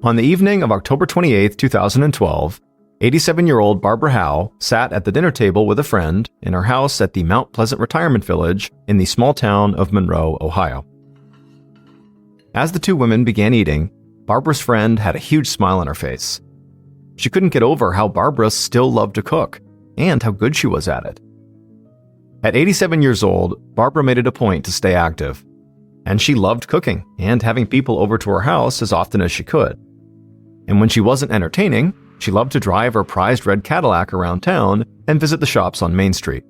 On the evening of October 28, 2012, 87-year-old Barbara Howe sat at the dinner table with a friend in her house at the Mount Pleasant Retirement Village in the small town of Monroe, Ohio. As the two women began eating, Barbara's friend had a huge smile on her face. She couldn't get over how Barbara still loved to cook and how good she was at it. At 87 years old, Barbara made it a point to stay active, and she loved cooking and having people over to her house as often as she could. And when she wasn't entertaining, she loved to drive her prized red Cadillac around town and visit the shops on Main Street.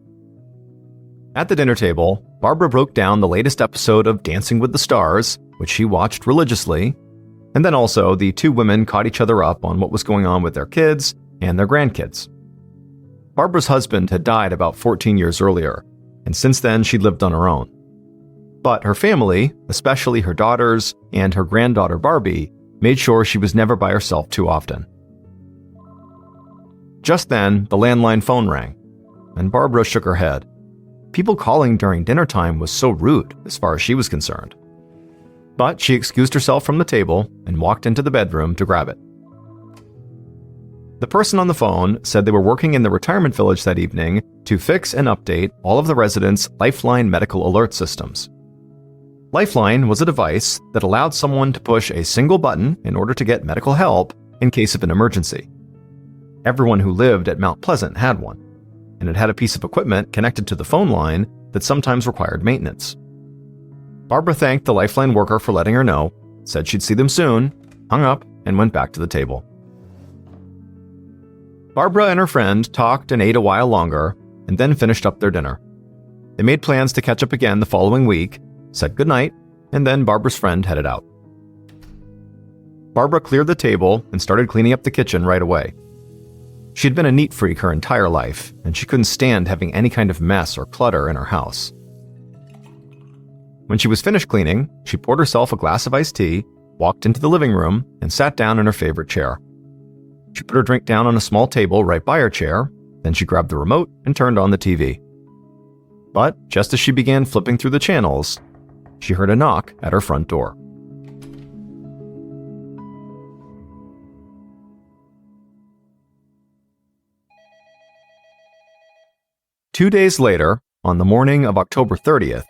At the dinner table, Barbara broke down the latest episode of Dancing with the Stars, which she watched religiously, and then also the two women caught each other up on what was going on with their kids and their grandkids. Barbara's husband had died about 14 years earlier, and since then she'd lived on her own. But her family, especially her daughters and her granddaughter Barbie, made sure she was never by herself too often. Just then, the landline phone rang, and Barbara shook her head. People calling during dinner time was so rude as far as she was concerned. But she excused herself from the table and walked into the bedroom to grab it. The person on the phone said they were working in the retirement village that evening to fix and update all of the residents' Lifeline medical alert systems. Lifeline was a device that allowed someone to push a single button in order to get medical help in case of an emergency. Everyone who lived at Mount Pleasant had one, and it had a piece of equipment connected to the phone line that sometimes required maintenance. Barbara thanked the Lifeline worker for letting her know, said she'd see them soon, hung up, and went back to the table. Barbara and her friend talked and ate a while longer, and then finished up their dinner. They made plans to catch up again the following week, said goodnight, and then Barbara's friend headed out. Barbara cleared the table and started cleaning up the kitchen right away. She'd been a neat freak her entire life, and she couldn't stand having any kind of mess or clutter in her house. When she was finished cleaning, she poured herself a glass of iced tea, walked into the living room, and sat down in her favorite chair. She put her drink down on a small table right by her chair, then she grabbed the remote and turned on the TV. But just as she began flipping through the channels, she heard a knock at her front door. Two days later, on the morning of October 30th,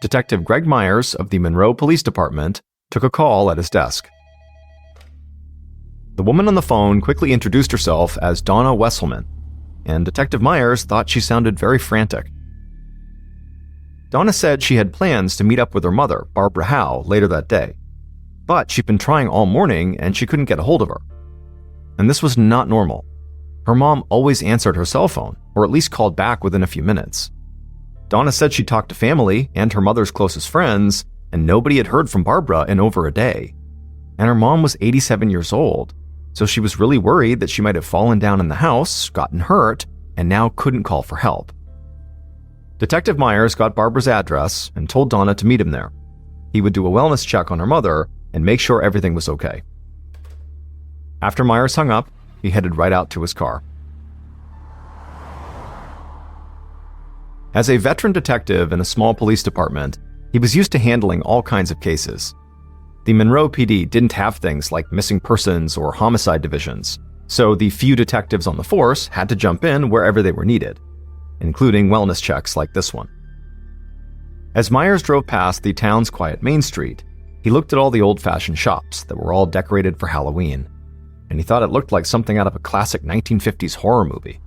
Detective Greg Myers of the Monroe Police Department took a call at his desk. The woman on the phone quickly introduced herself as Donna Wesselman, and Detective Myers thought she sounded very frantic. Donna said she had plans to meet up with her mother, Barbara Howe, later that day, but she'd been trying all morning and she couldn't get a hold of her. And this was not normal. Her mom always answered her cell phone, or at least called back within a few minutes. Donna said she talked to family and her mother's closest friends, and nobody had heard from Barbara in over a day. And her mom was 87 years old, so she was really worried that she might have fallen down in the house, gotten hurt, and now couldn't call for help. Detective Myers got Barbara's address and told Donna to meet him there. He would do a wellness check on her mother and make sure everything was okay. After Myers hung up, he headed right out to his car. As a veteran detective in a small police department, he was used to handling all kinds of cases. The Monroe PD didn't have things like missing persons or homicide divisions, so the few detectives on the force had to jump in wherever they were needed, including wellness checks like this one. As Myers drove past the town's quiet Main Street, he looked at all the old-fashioned shops that were all decorated for Halloween, and he thought it looked like something out of a classic 1950s horror movie.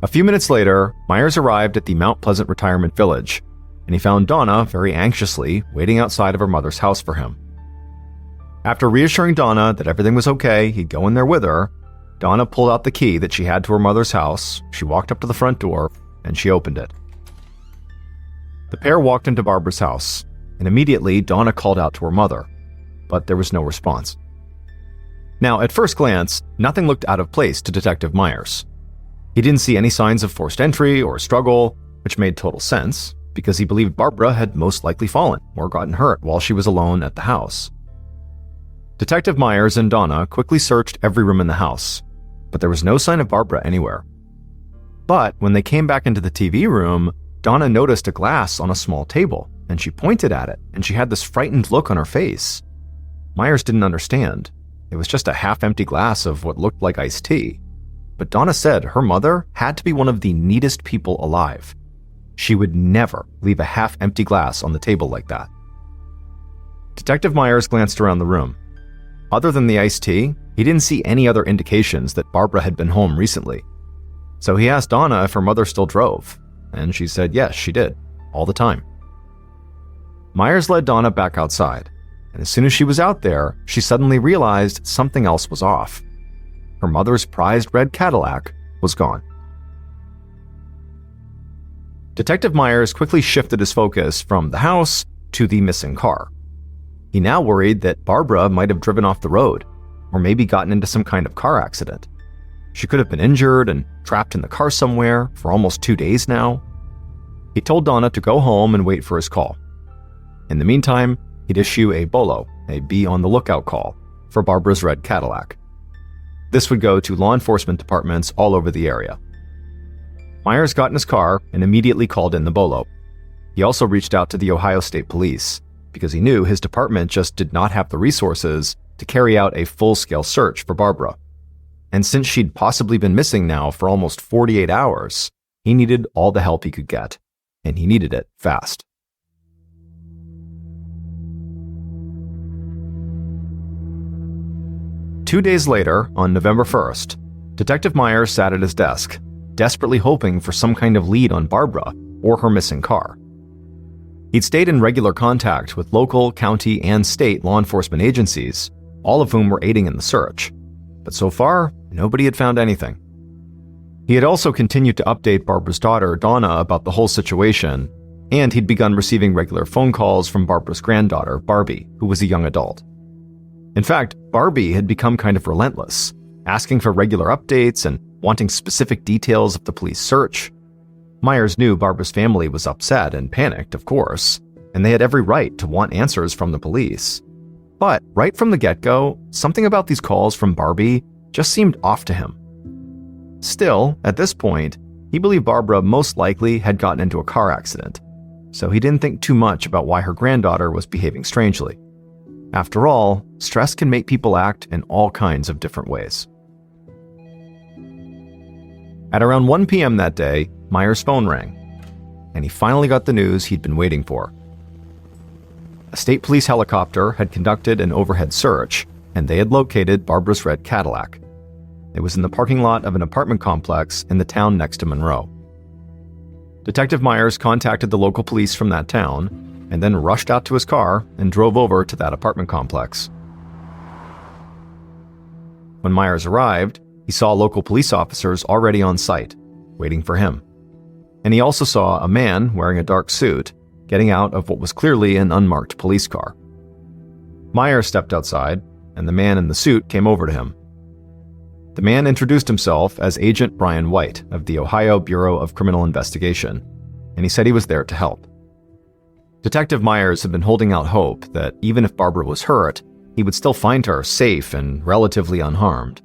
A few minutes later, Myers arrived at the Mount Pleasant Retirement Village, and he found Donna very anxiously waiting outside of her mother's house for him. After reassuring Donna that everything was okay, he'd go in there with her, Donna pulled out the key that she had to her mother's house, she walked up to the front door, and she opened it. The pair walked into Barbara's house, and immediately Donna called out to her mother, but there was no response. Now, at first glance, nothing looked out of place to Detective Myers. He didn't see any signs of forced entry or struggle, which made total sense, because he believed Barbara had most likely fallen or gotten hurt while she was alone at the house. Detective Myers and Donna quickly searched every room in the house, but there was no sign of Barbara anywhere. But when they came back into the TV room, Donna noticed a glass on a small table, and she pointed at it, and she had this frightened look on her face. Myers didn't understand. It was just a half-empty glass of what looked like iced tea. But Donna said her mother had to be one of the neatest people alive. She would never leave a half-empty glass on the table like that. Detective Myers glanced around the room. Other than the iced tea, he didn't see any other indications that Barbara had been home recently. So he asked Donna if her mother still drove, and she said yes, she did, all the time. Myers led Donna back outside, and as soon as she was out there, she suddenly realized something else was off. Her mother's prized red Cadillac was gone. Detective Myers quickly shifted his focus from the house to the missing car. He now worried that Barbara might have driven off the road, or maybe gotten into some kind of car accident. She could have been injured and trapped in the car somewhere for almost 2 days now. He told Donna to go home and wait for his call. In the meantime, he'd issue a BOLO, a be on the lookout call, for Barbara's red Cadillac. This would go to law enforcement departments all over the area. Myers got in his car and immediately called in the BOLO. He also reached out to the Ohio State Police, because he knew his department just did not have the resources to carry out a full-scale search for Barbara. And since she'd possibly been missing now for almost 48 hours, he needed all the help he could get, and he needed it fast. Two days later, on November 1st, Detective Myers sat at his desk, desperately hoping for some kind of lead on Barbara or her missing car. He'd stayed in regular contact with local, county, and state law enforcement agencies, all of whom were aiding in the search. But so far, nobody had found anything. He had also continued to update Barbara's daughter, Donna, about the whole situation, and he'd begun receiving regular phone calls from Barbara's granddaughter, Barbie, who was a young adult. In fact, Barbie had become kind of relentless, asking for regular updates and wanting specific details of the police search. Myers knew Barbara's family was upset and panicked, of course, and they had every right to want answers from the police. But right from the get-go, something about these calls from Barbie just seemed off to him. Still, at this point, he believed Barbara most likely had gotten into a car accident, so he didn't think too much about why her granddaughter was behaving strangely. After all, stress can make people act in all kinds of different ways. At around 1 p.m. that day, Myers' phone rang, and he finally got the news he'd been waiting for. A state police helicopter had conducted an overhead search, and they had located Barbara's red Cadillac. It was in the parking lot of an apartment complex in the town next to Monroe. Detective Myers contacted the local police from that town, and then rushed out to his car and drove over to that apartment complex. When Myers arrived, he saw local police officers already on site, waiting for him. And he also saw a man wearing a dark suit getting out of what was clearly an unmarked police car. Myers stepped outside, and the man in the suit came over to him. The man introduced himself as Agent Brian White of the Ohio Bureau of Criminal Investigation, and he said he was there to help. Detective Myers had been holding out hope that even if Barbara was hurt, he would still find her safe and relatively unharmed.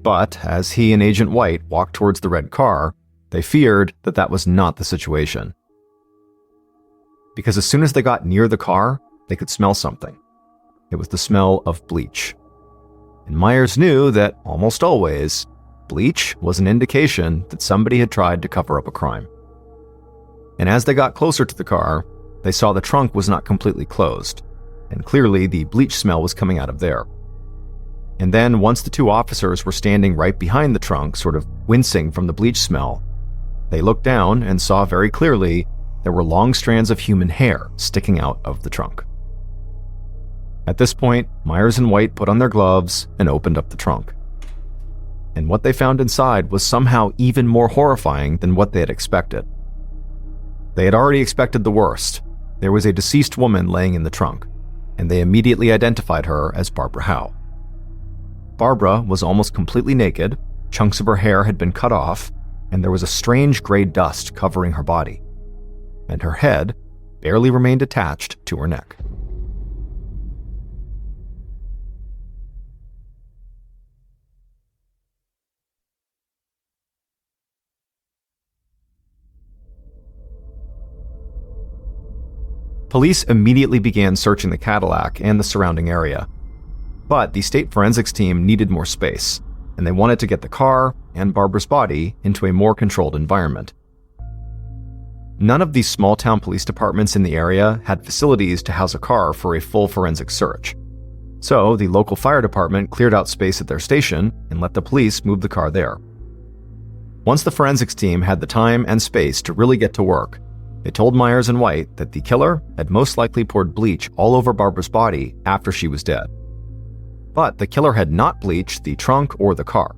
But as he and Agent White walked towards the red car, they feared that that was not the situation. Because as soon as they got near the car, they could smell something. It was the smell of bleach. And Myers knew that, almost always, bleach was an indication that somebody had tried to cover up a crime. And as they got closer to the car, they saw the trunk was not completely closed, and clearly the bleach smell was coming out of there. And then, once the two officers were standing right behind the trunk, sort of wincing from the bleach smell, they looked down and saw very clearly there were long strands of human hair sticking out of the trunk. At this point, Myers and White put on their gloves and opened up the trunk. And what they found inside was somehow even more horrifying than what they had expected. They had already expected the worst. There was a deceased woman laying in the trunk, and they immediately identified her as Barbara Howe. Barbara was almost completely naked, chunks of her hair had been cut off, and there was a strange gray dust covering her body. And her head barely remained attached to her neck. Police immediately began searching the Cadillac and the surrounding area. But the state forensics team needed more space, and they wanted to get the car and Barbara's body into a more controlled environment. None of these small-town police departments in the area had facilities to house a car for a full forensic search. So the local fire department cleared out space at their station and let the police move the car there. Once the forensics team had the time and space to really get to work, they told Myers and White that the killer had most likely poured bleach all over Barbara's body after she was dead. But the killer had not bleached the trunk or the car.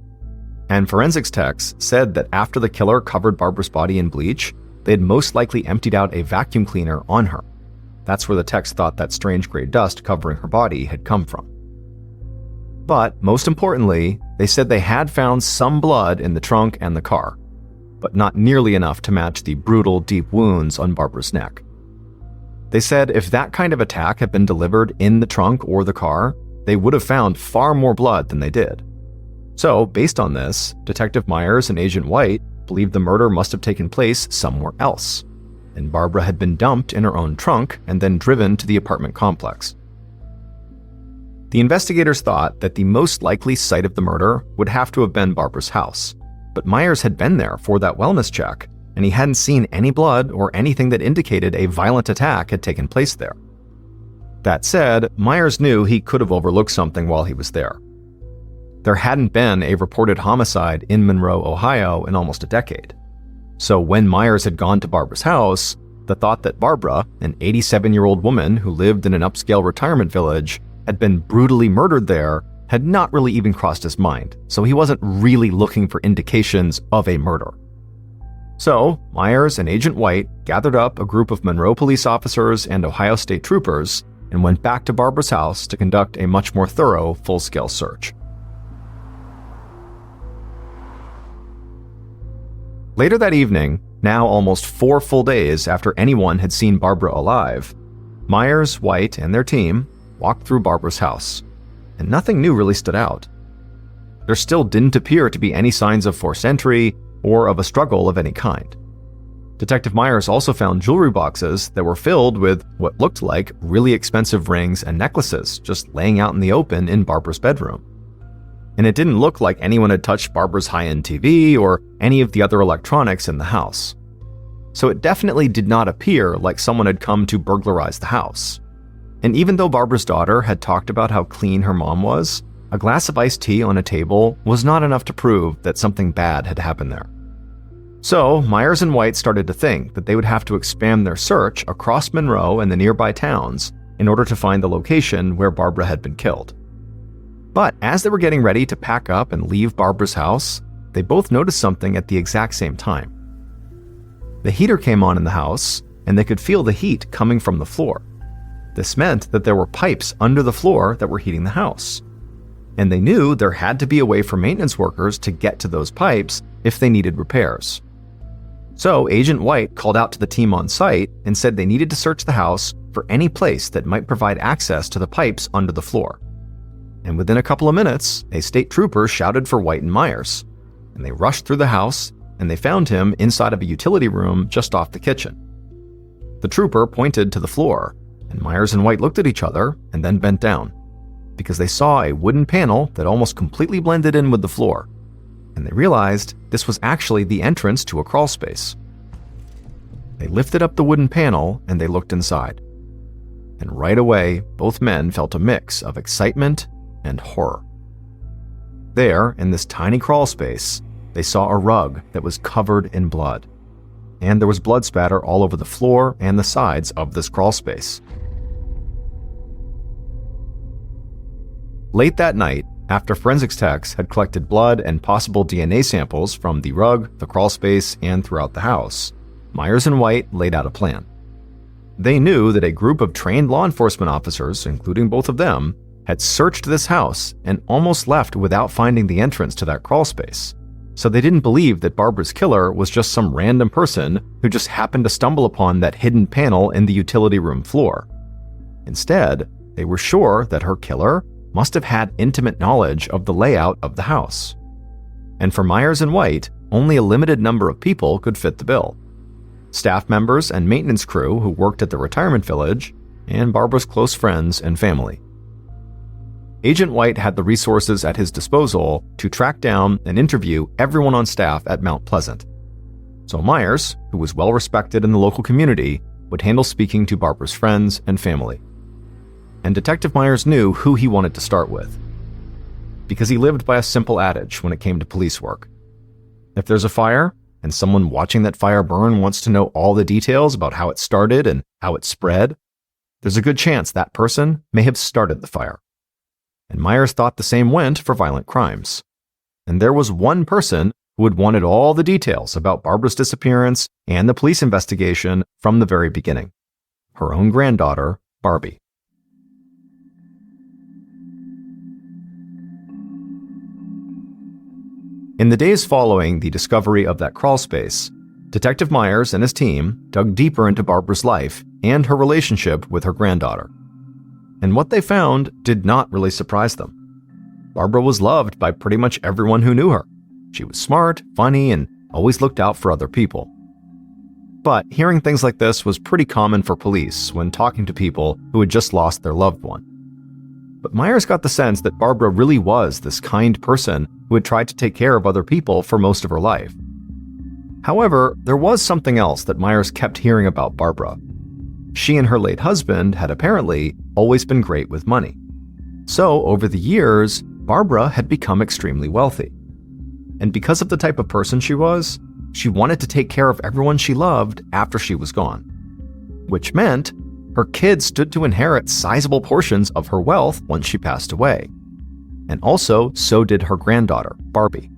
And forensics techs said that after the killer covered Barbara's body in bleach, they had most likely emptied out a vacuum cleaner on her. That's where the techs thought that strange gray dust covering her body had come from. But most importantly, they said they had found some blood in the trunk and the car, but not nearly enough to match the brutal, deep wounds on Barbara's neck. They said if that kind of attack had been delivered in the trunk or the car, they would have found far more blood than they did. So, based on this, Detective Myers and Agent White believed the murder must have taken place somewhere else, and Barbara had been dumped in her own trunk and then driven to the apartment complex. The investigators thought that the most likely site of the murder would have to have been Barbara's house, but Myers had been there for that wellness check, and he hadn't seen any blood or anything that indicated a violent attack had taken place there. That said, Myers knew he could have overlooked something while he was there. There hadn't been a reported homicide in Monroe, Ohio in almost a decade. So when Myers had gone to Barbara's house, the thought that Barbara, an 87-year-old woman who lived in an upscale retirement village, had been brutally murdered there had not really even crossed his mind, so he wasn't really looking for indications of a murder. So, Myers and Agent White gathered up a group of Monroe police officers and Ohio State troopers and went back to Barbara's house to conduct a much more thorough, full-scale search. Later that evening, now almost 4 full days after anyone had seen Barbara alive, Myers, White, and their team walked through Barbara's house, and nothing new really stood out. There still didn't appear to be any signs of forced entry or of a struggle of any kind. Detective Myers also found jewelry boxes that were filled with what looked like really expensive rings and necklaces just laying out in the open in Barbara's bedroom. And it didn't look like anyone had touched Barbara's high-end TV or any of the other electronics in the house. So it definitely did not appear like someone had come to burglarize the house. And even though Barbara's daughter had talked about how clean her mom was, a glass of iced tea on a table was not enough to prove that something bad had happened there. So Myers and White started to think that they would have to expand their search across Monroe and the nearby towns in order to find the location where Barbara had been killed. But as they were getting ready to pack up and leave Barbara's house, they both noticed something at the exact same time. The heater came on in the house, and they could feel the heat coming from the floor. This meant that there were pipes under the floor that were heating the house. And they knew there had to be a way for maintenance workers to get to those pipes if they needed repairs. So Agent White called out to the team on site and said they needed to search the house for any place that might provide access to the pipes under the floor. And within a couple of minutes, a state trooper shouted for White and Myers, and they rushed through the house, and they found him inside of a utility room just off the kitchen. The trooper pointed to the floor, and Myers and White looked at each other and then bent down, because they saw a wooden panel that almost completely blended in with the floor, and they realized this was actually the entrance to a crawl space. They lifted up the wooden panel and they looked inside. And right away, both men felt a mix of excitement and horror. There, in this tiny crawl space, they saw a rug that was covered in blood, and there was blood spatter all over the floor and the sides of this crawl space. Late that night, after forensics techs had collected blood and possible DNA samples from the rug, the crawl space, and throughout the house, Myers and White laid out a plan. They knew that a group of trained law enforcement officers, including both of them, had searched this house and almost left without finding the entrance to that crawl space. So they didn't believe that Barbara's killer was just some random person who just happened to stumble upon that hidden panel in the utility room floor. Instead, they were sure that her killer must have had intimate knowledge of the layout of the house. And for Myers and White, only a limited number of people could fit the bill. staff members and maintenance crew who worked at the retirement village, and Barbara's close friends and family. Agent White had the resources at his disposal to track down and interview everyone on staff at Mount Pleasant. So Myers, who was well respected in the local community, would handle speaking to Barbara's friends and family. And Detective Myers knew who he wanted to start with, because he lived by a simple adage when it came to police work. If there's a fire, and someone watching that fire burn wants to know all the details about how it started and how it spread, there's a good chance that person may have started the fire. And Myers thought the same went for violent crimes. And there was one person who had wanted all the details about Barbara's disappearance and the police investigation from the very beginning: her own granddaughter, Barbie. In the days following the discovery of that crawl space, Detective Myers and his team dug deeper into Barbara's life and her relationship with her granddaughter. And what they found did not really surprise them. Barbara was loved by pretty much everyone who knew her. She was smart, funny, and always looked out for other people. But hearing things like this was pretty common for police when talking to people who had just lost their loved one. But Myers got the sense that Barbara really was this kind person who had tried to take care of other people for most of her life. However, there was something else that Myers kept hearing about Barbara. She and her late husband had apparently always been great with money. So, over the years, Barbara had become extremely wealthy. And because of the type of person she was, she wanted to take care of everyone she loved after she was gone. Which meant her kids stood to inherit sizable portions of her wealth once she passed away. And also, so did her granddaughter, Barbie.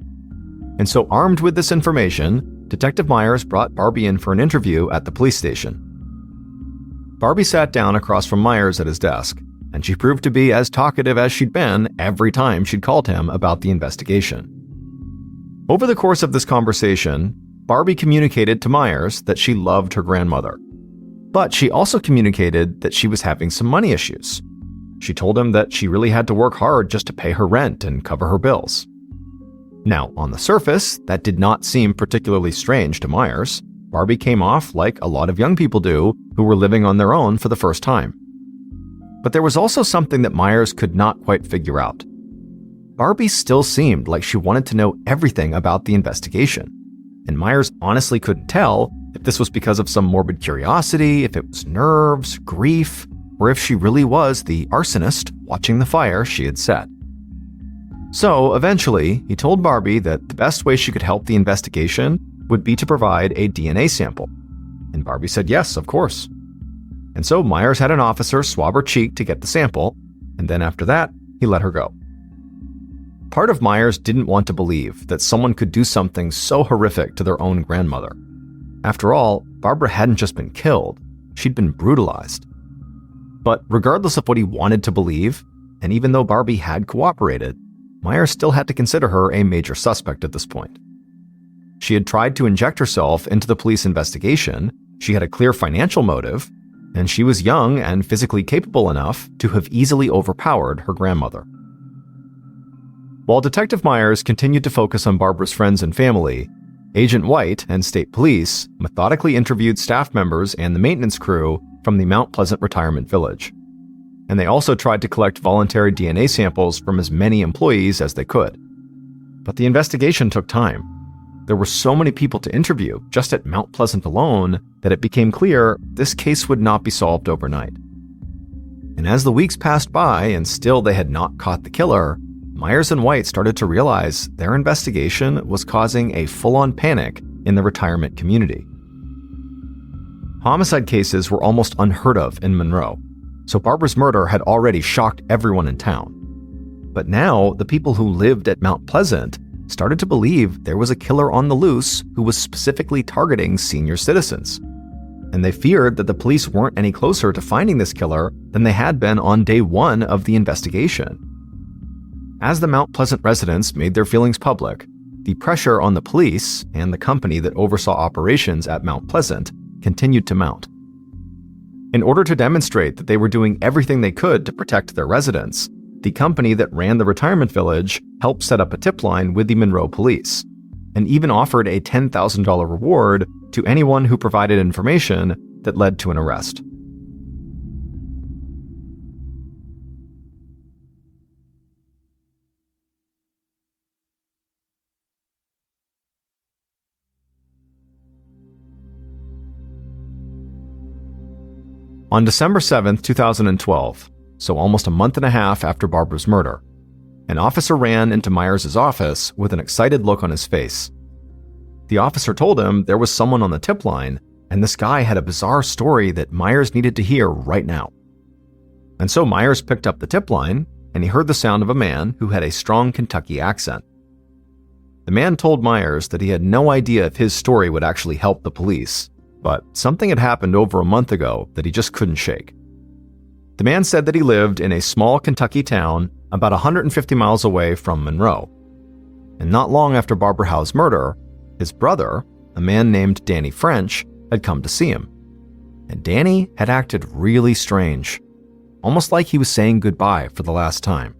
And so, armed with this information, Detective Myers brought Barbie in for an interview at the police station. Barbie sat down across from Myers at his desk, and she proved to be as talkative as she'd been every time she'd called him about the investigation. Over the course of this conversation, Barbie communicated to Myers that she loved her grandmother. But she also communicated that she was having some money issues. She told him that she really had to work hard just to pay her rent and cover her bills. Now, on the surface, that did not seem particularly strange to Myers. Barbie came off like a lot of young people do who were living on their own for the first time. But there was also something that Myers could not quite figure out. Barbie still seemed like she wanted to know everything about the investigation, and Myers honestly couldn't tell if this was because of some morbid curiosity, if it was nerves, grief, or if she really was the arsonist watching the fire she had set. So, eventually, he told Barbie that the best way she could help the investigation would be to provide a DNA sample. And Barbie said yes, of course. And so Myers had an officer swab her cheek to get the sample, and then after that, he let her go. Part of Myers didn't want to believe that someone could do something so horrific to their own grandmother. After all, Barbara hadn't just been killed, she'd been brutalized. But regardless of what he wanted to believe, and even though Barbie had cooperated, Myers still had to consider her a major suspect at this point. She had tried to inject herself into the police investigation, she had a clear financial motive, and she was young and physically capable enough to have easily overpowered her grandmother. While Detective Myers continued to focus on Barbara's friends and family, Agent White and state police methodically interviewed staff members and the maintenance crew from the Mount Pleasant retirement village. And they also tried to collect voluntary DNA samples from as many employees as they could. But the investigation took time. There were so many people to interview just at Mount Pleasant alone that it became clear this case would not be solved overnight. And as the weeks passed by and still they had not caught the killer, Myers and White started to realize their investigation was causing a full-on panic in the retirement community. Homicide cases were almost unheard of in Monroe, so Barbara's murder had already shocked everyone in town. But now, the people who lived at Mount Pleasant started to believe there was a killer on the loose who was specifically targeting senior citizens. And they feared that the police weren't any closer to finding this killer than they had been on day one of the investigation. As the Mount Pleasant residents made their feelings public, the pressure on the police and the company that oversaw operations at Mount Pleasant continued to mount. In order to demonstrate that they were doing everything they could to protect their residents, the company that ran the retirement village helped set up a tip line with the Monroe police. and even offered a $10,000 reward to anyone who provided information that led to an arrest. On December 7, 2012, so almost a month and a half after Barbara's murder, an officer ran into Myers' office with an excited look on his face. The officer told him there was someone on the tip line, and this guy had a bizarre story that Myers needed to hear right now. And so Myers picked up the tip line, and he heard the sound of a man who had a strong Kentucky accent. The man told Myers that he had no idea if his story would actually help the police, but something had happened over a month ago that he just couldn't shake. The man said that he lived in a small Kentucky town about 150 miles away from Monroe. And not long after Barbara Howe's murder, his brother, a man named Danny French, had come to see him. And Danny had acted really strange, almost like he was saying goodbye for the last time.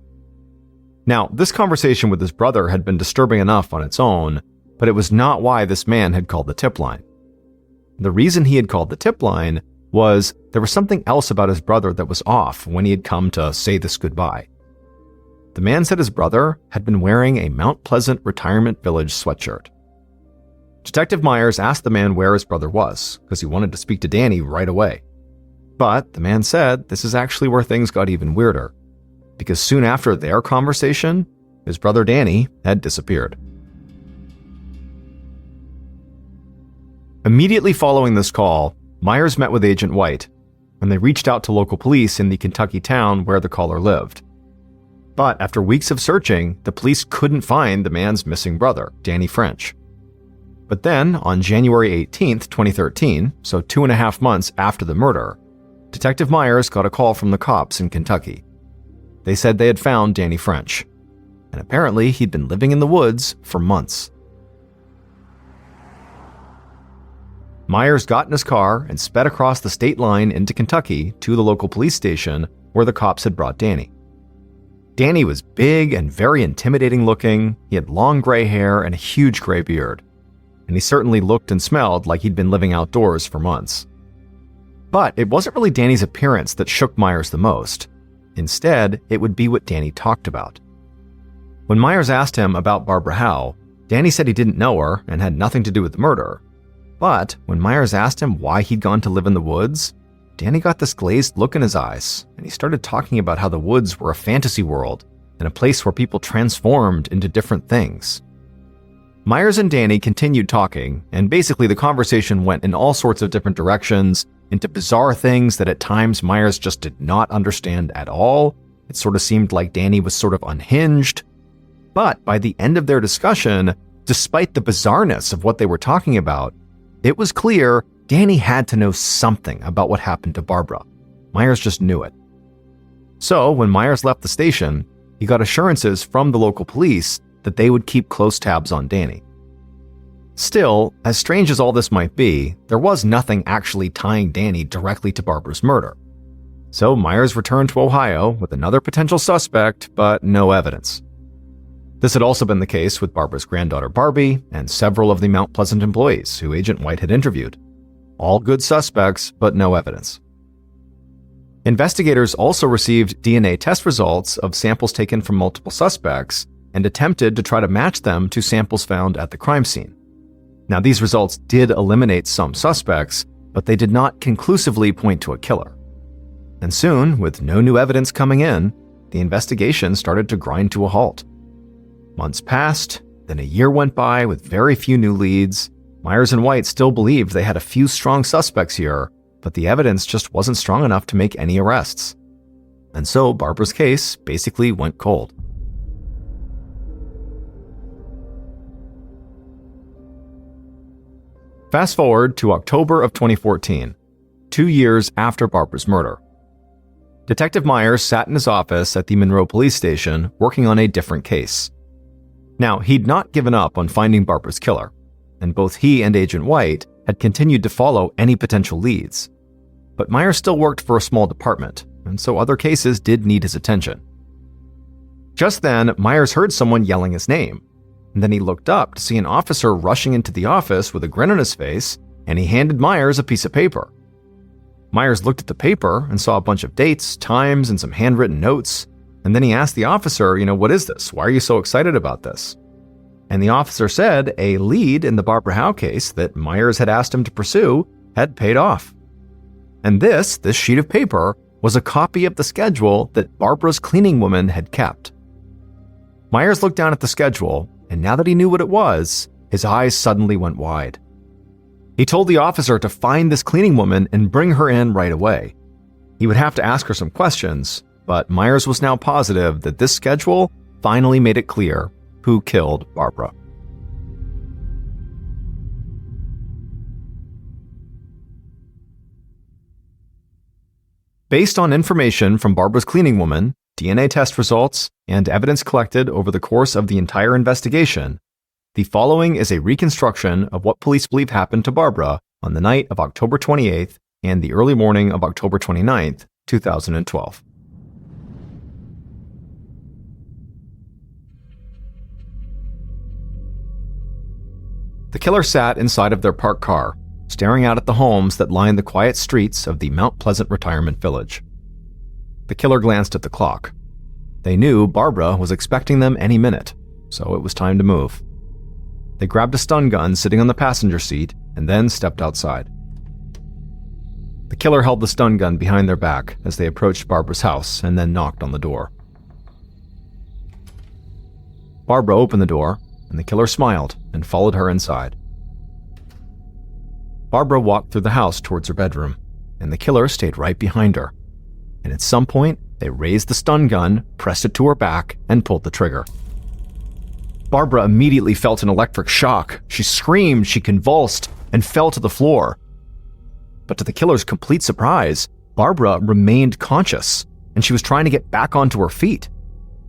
Now, this conversation with his brother had been disturbing enough on its own, but it was not why this man had called the tip line. The reason he had called the tip line was there was something else about his brother that was off when he had come to say this goodbye. The man said his brother had been wearing a Mount Pleasant Retirement Village sweatshirt. Detective Myers asked the man where his brother was, because he wanted to speak to Danny right away. But the man said this is actually where things got even weirder, because soon after their conversation, his brother Danny had disappeared. Immediately following this call, Myers met with Agent White, and they reached out to local police in the Kentucky town where the caller lived. But after weeks of searching, the police couldn't find the man's missing brother, Danny French. But then, on January 18, 2013, so 2.5 months after the murder, Detective Myers got a call from the cops in Kentucky. They said they had found Danny French, and apparently he'd been living in the woods for months. Myers got in his car and sped across the state line into Kentucky to the local police station where the cops had brought Danny. Danny was big and very intimidating looking. He had long gray hair and a huge gray beard, and he certainly looked and smelled like he'd been living outdoors for months. But it wasn't really Danny's appearance that shook Myers the most. Instead, it would be what Danny talked about. When Myers asked him about Barbara Howe, Danny said he didn't know her and had nothing to do with the murder. But when Myers asked him why he'd gone to live in the woods, Danny got this glazed look in his eyes, and he started talking about how the woods were a fantasy world and a place where people transformed into different things. Myers and Danny continued talking, and basically the conversation went in all sorts of different directions, into bizarre things that at times Myers just did not understand at all. It sort of seemed like Danny was sort of unhinged. But by the end of their discussion, despite the bizarreness of what they were talking about, it was clear Danny had to know something about what happened to Barbara. Myers just knew it. So when Myers left the station, he got assurances from the local police that they would keep close tabs on Danny. Still, as strange as all this might be, there was nothing actually tying Danny directly to Barbara's murder. So Myers returned to Ohio with another potential suspect, but no evidence. This had also been the case with Barbara's granddaughter Barbie and several of the Mount Pleasant employees who Agent White had interviewed. All good suspects, but no evidence. Investigators also received DNA test results of samples taken from multiple suspects and attempted to try to match them to samples found at the crime scene. Now, these results did eliminate some suspects, but they did not conclusively point to a killer. And soon, with no new evidence coming in, the investigation started to grind to a halt. Months passed, then a year went by with very few new leads. Myers and White still believed they had a few strong suspects here, but the evidence just wasn't strong enough to make any arrests. And so Barbara's case basically went cold. Fast forward to October of 2014, 2 years after Barbara's murder. Detective Myers sat in his office at the Monroe police station working on a different case. Now, he'd not given up on finding Barbara's killer, and both he and Agent White had continued to follow any potential leads. But Myers still worked for a small department, and so other cases did need his attention. Just then, Myers heard someone yelling his name, and then he looked up to see an officer rushing into the office with a grin on his face, and he handed Myers a piece of paper. Myers looked at the paper and saw a bunch of dates, times, and some handwritten notes, and then he asked the officer, what is this? Why are you so excited about this? And the officer said a lead in the Barbara Howe case that Myers had asked him to pursue had paid off. And this sheet of paper was a copy of the schedule that Barbara's cleaning woman had kept. Myers looked down at the schedule, and now that he knew what it was, his eyes suddenly went wide. He told the officer to find this cleaning woman and bring her in right away. He would have to ask her some questions, but Myers was now positive that this schedule finally made it clear who killed Barbara. Based on information from Barbara's cleaning woman, DNA test results, and evidence collected over the course of the entire investigation, the following is a reconstruction of what police believe happened to Barbara on the night of October 28th and the early morning of October 29th, 2012. The killer sat inside of their parked car, staring out at the homes that lined the quiet streets of the Mount Pleasant retirement village. The killer glanced at the clock. They knew Barbara was expecting them any minute, so it was time to move. They grabbed a stun gun sitting on the passenger seat and then stepped outside. The killer held the stun gun behind their back as they approached Barbara's house and then knocked on the door. Barbara opened the door, and the killer smiled and followed her inside. Barbara walked through the house towards her bedroom, and the killer stayed right behind her. And at some point, they raised the stun gun, pressed it to her back, and pulled the trigger. Barbara immediately felt an electric shock. She screamed, she convulsed, and fell to the floor. But to the killer's complete surprise, Barbara remained conscious, and she was trying to get back onto her feet.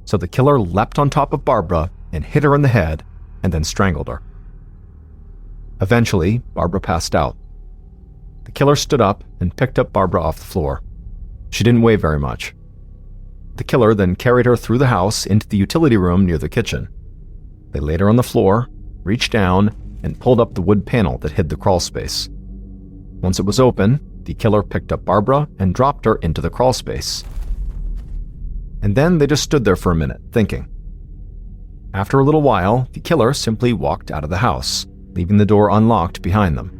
So the killer leapt on top of Barbara and hit her in the head, and then strangled her. Eventually, Barbara passed out. The killer stood up and picked up Barbara off the floor. She didn't weigh very much. The killer then carried her through the house into the utility room near the kitchen. They laid her on the floor, reached down, and pulled up the wood panel that hid the crawl space. Once it was open, the killer picked up Barbara and dropped her into the crawl space. And then they just stood there for a minute, thinking. After a little while, the killer simply walked out of the house, leaving the door unlocked behind them.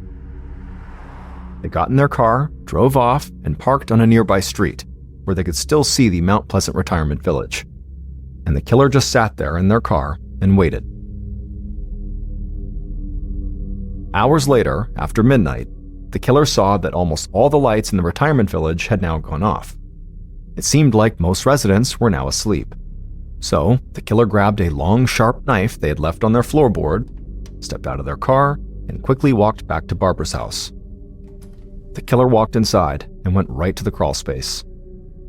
They got in their car, drove off, and parked on a nearby street, where they could still see the Mount Pleasant retirement village. And the killer just sat there in their car and waited. Hours later, after midnight, the killer saw that almost all the lights in the retirement village had now gone off. It seemed like most residents were now asleep. So, the killer grabbed a long, sharp knife they had left on their floorboard, stepped out of their car, and quickly walked back to Barbara's house. The killer walked inside and went right to the crawl space.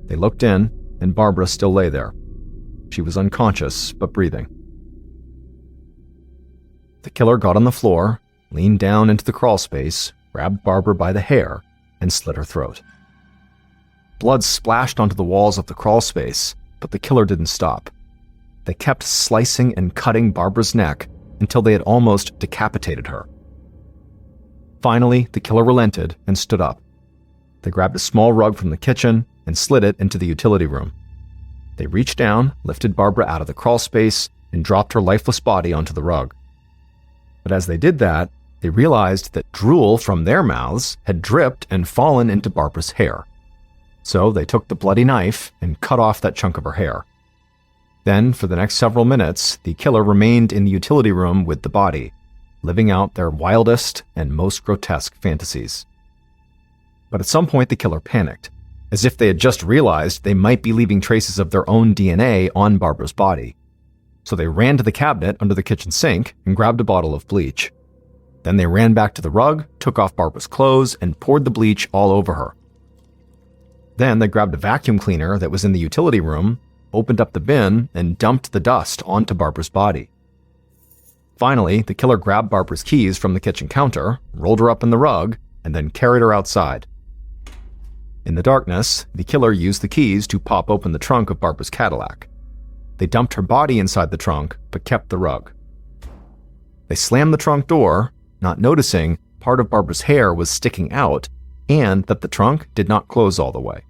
They looked in, and Barbara still lay there. She was unconscious, but breathing. The killer got on the floor, leaned down into the crawl space, grabbed Barbara by the hair, and slit her throat. Blood splashed onto the walls of the crawl space, but the killer didn't stop. They kept slicing and cutting Barbara's neck until they had almost decapitated her. Finally, the killer relented and stood up. They grabbed a small rug from the kitchen and slid it into the utility room. They reached down, lifted Barbara out of the crawl space, and dropped her lifeless body onto the rug. But as they did that, they realized that drool from their mouths had dripped and fallen into Barbara's hair. So they took the bloody knife and cut off that chunk of her hair. Then, for the next several minutes, the killer remained in the utility room with the body, living out their wildest and most grotesque fantasies. But at some point, the killer panicked, as if they had just realized they might be leaving traces of their own DNA on Barbara's body. So they ran to the cabinet under the kitchen sink and grabbed a bottle of bleach. Then they ran back to the rug, took off Barbara's clothes, and poured the bleach all over her. Then they grabbed a vacuum cleaner that was in the utility room, opened up the bin, and dumped the dust onto Barbara's body. Finally, the killer grabbed Barbara's keys from the kitchen counter, rolled her up in the rug, and then carried her outside. In the darkness, the killer used the keys to pop open the trunk of Barbara's Cadillac. They dumped her body inside the trunk, but kept the rug. They slammed the trunk door, not noticing part of Barbara's hair was sticking out and that the trunk did not close all the way.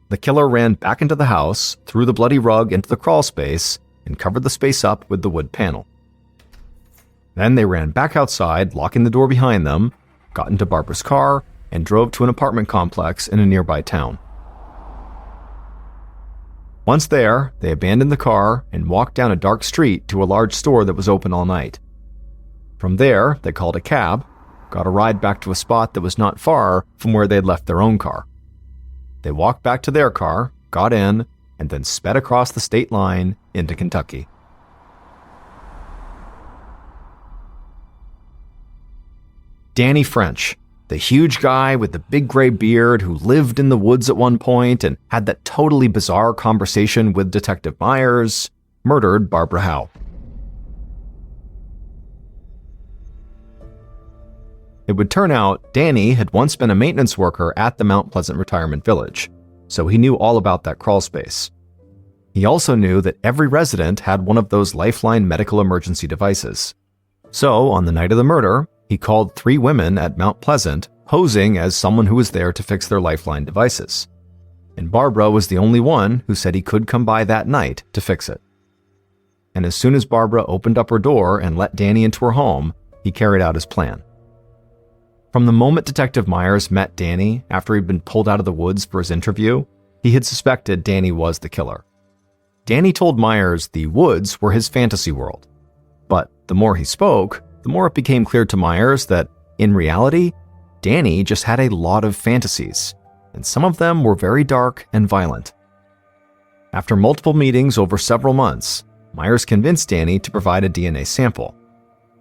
The killer ran back into the house, threw the bloody rug into the crawl space, and covered the space up with the wood panel. Then they ran back outside, locking the door behind them, got into Barbara's car, and drove to an apartment complex in a nearby town. Once there, they abandoned the car and walked down a dark street to a large store that was open all night. From there, they called a cab, got a ride back to a spot that was not far from where they had left their own car. They walked back to their car, got in, and then sped across the state line into Kentucky. Danny French, the huge guy with the big gray beard who lived in the woods at one point and had that totally bizarre conversation with Detective Myers, murdered Barbara Howe. It would turn out Danny had once been a maintenance worker at the Mount Pleasant Retirement Village, so he knew all about that crawl space. He also knew that every resident had one of those Lifeline medical emergency devices. So, on the night of the murder, he called 3 women at Mount Pleasant, posing as someone who was there to fix their Lifeline devices. And Barbara was the only one who said he could come by that night to fix it. And as soon as Barbara opened up her door and let Danny into her home, he carried out his plan. From the moment Detective Myers met Danny after he'd been pulled out of the woods for his interview, he had suspected Danny was the killer. Danny told Myers the woods were his fantasy world. But the more he spoke, the more it became clear to Myers that, in reality, Danny just had a lot of fantasies, and some of them were very dark and violent. After multiple meetings over several months, Myers convinced Danny to provide a DNA sample,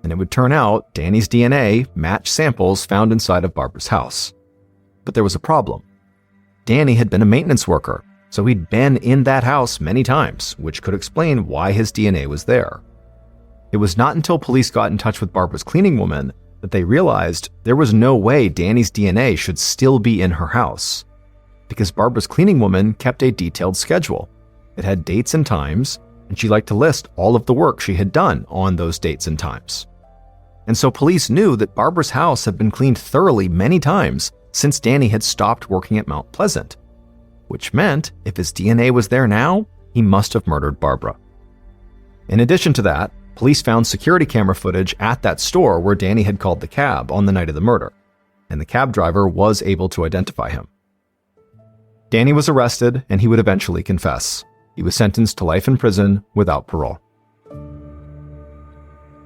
and it would turn out Danny's DNA matched samples found inside of Barbara's house. But there was a problem. Danny had been a maintenance worker, so he'd been in that house many times, which could explain why his DNA was there. It was not until police got in touch with Barbara's cleaning woman that they realized there was no way Danny's DNA should still be in her house, because Barbara's cleaning woman kept a detailed schedule. It had dates and times, and she liked to list all of the work she had done on those dates and times. And so police knew that Barbara's house had been cleaned thoroughly many times since Danny had stopped working at Mount Pleasant, which meant if his DNA was there now, he must have murdered Barbara. In addition to that, police found security camera footage at that store where Danny had called the cab on the night of the murder, and the cab driver was able to identify him. Danny was arrested, and he would eventually confess. He was sentenced to life in prison without parole.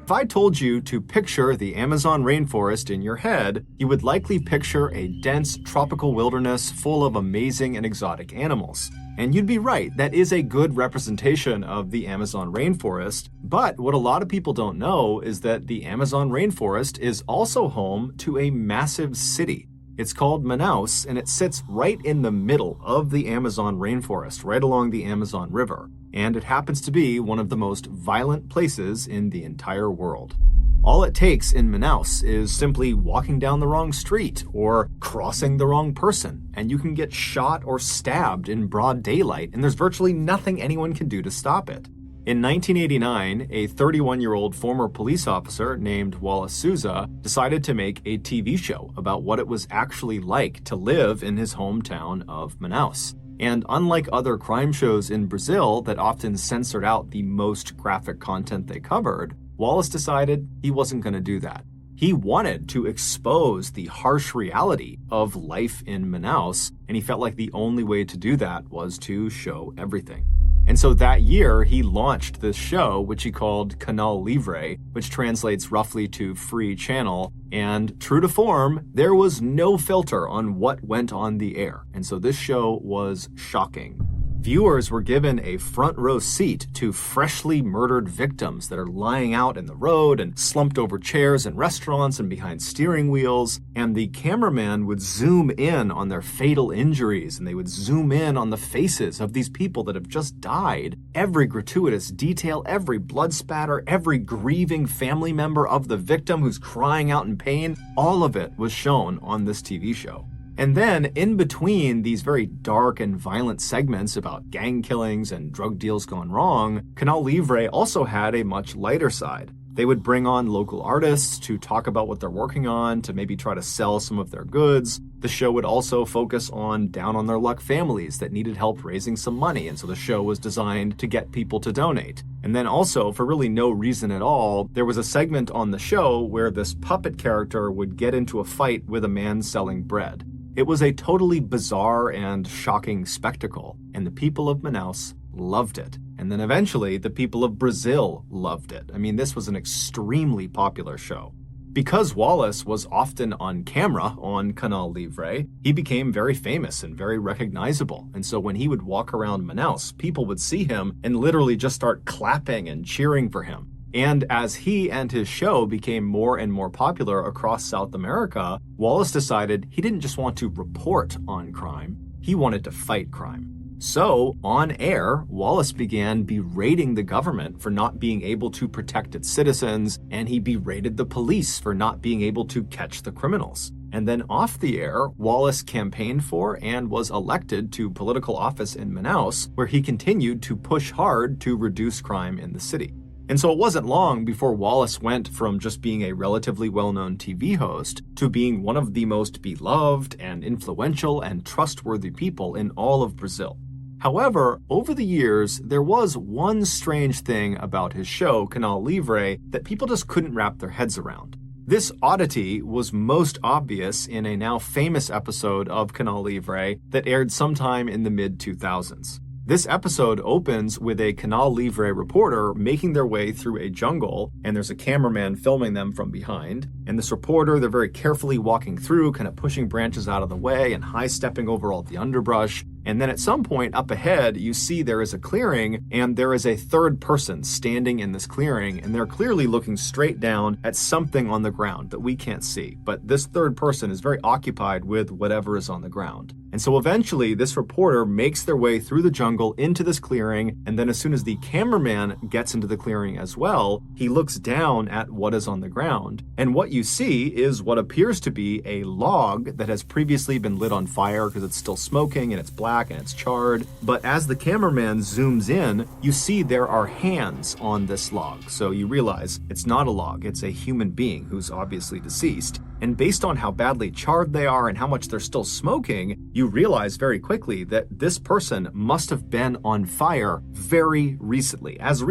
If I told you to picture the Amazon rainforest in your head, you would likely picture a dense tropical wilderness full of amazing and exotic animals. And you'd be right, that is a good representation of the Amazon rainforest. But what a lot of people don't know is that the Amazon rainforest is also home to a massive city. It's called Manaus, and it sits right in the middle of the Amazon rainforest, right along the Amazon River. And it happens to be one of the most violent places in the entire world. All it takes in Manaus is simply walking down the wrong street or crossing the wrong person, and you can get shot or stabbed in broad daylight, and there's virtually nothing anyone can do to stop it. In 1989, a 31-year-old former police officer named Wallace Souza decided to make a TV show about what it was actually like to live in his hometown of Manaus. And unlike other crime shows in Brazil that often censored out the most graphic content they covered, Wallace decided he wasn't going to do that. He wanted to expose the harsh reality of life in Manaus, and he felt like the only way to do that was to show everything. And so that year, he launched this show, which he called Canal Livre, which translates roughly to free channel. And true to form, there was no filter on what went on the air. And so this show was shocking. Viewers were given a front row seat to freshly murdered victims that are lying out in the road and slumped over chairs in restaurants and behind steering wheels. And the cameraman would zoom in on their fatal injuries, and they would zoom in on the faces of these people that have just died. Every gratuitous detail, every blood spatter, every grieving family member of the victim who's crying out in pain, all of it was shown on this TV show. And then, in between these very dark and violent segments about gang killings and drug deals gone wrong, Canal Livre also had a much lighter side. They would bring on local artists to talk about what they're working on, to maybe try to sell some of their goods. The show would also focus on down-on-their-luck families that needed help raising some money, and so the show was designed to get people to donate. And then also, for really no reason at all, there was a segment on the show where this puppet character would get into a fight with a man selling bread. It was a totally bizarre and shocking spectacle, and the people of Manaus loved it. And then eventually, the people of Brazil loved it. I mean, this was an extremely popular show. Because Wallace was often on camera on Canal Livre, he became very famous and very recognizable. And so when he would walk around Manaus, people would see him and literally just start clapping and cheering for him. And as he and his show became more and more popular across South America, Wallace decided he didn't just want to report on crime, he wanted to fight crime. So, on air, Wallace began berating the government for not being able to protect its citizens, and he berated the police for not being able to catch the criminals. And then off the air, Wallace campaigned for and was elected to political office in Manaus, where he continued to push hard to reduce crime in the city. And so it wasn't long before Wallace went from just being a relatively well-known TV host to being one of the most beloved and influential and trustworthy people in all of Brazil. However, over the years, there was one strange thing about his show, Canal Livre, that people just couldn't wrap their heads around. This oddity was most obvious in a now famous episode of Canal Livre that aired sometime in the mid-2000s. This episode opens with a Canal Livre reporter making their way through a jungle, and there's a cameraman filming them from behind. And this reporter, they're very carefully walking through, kind of pushing branches out of the way and high-stepping over all the underbrush. And then at some point up ahead, you see there is a clearing, and there is a third person standing in this clearing, and they're clearly looking straight down at something on the ground that we can't see. But this third person is very occupied with whatever is on the ground. And so eventually, this reporter makes their way through the jungle into this clearing, and then as soon as the cameraman gets into the clearing as well, he looks down at what is on the ground. And what you see is what appears to be a log that has previously been lit on fire because it's still smoking and it's black and it's charred. But as the cameraman zooms in, you see there are hands on this log. So you realize it's not a log, it's a human being who's obviously deceased. And based on how badly charred they are and how much they're still smoking, you realize very quickly that this person must have been on fire very recently as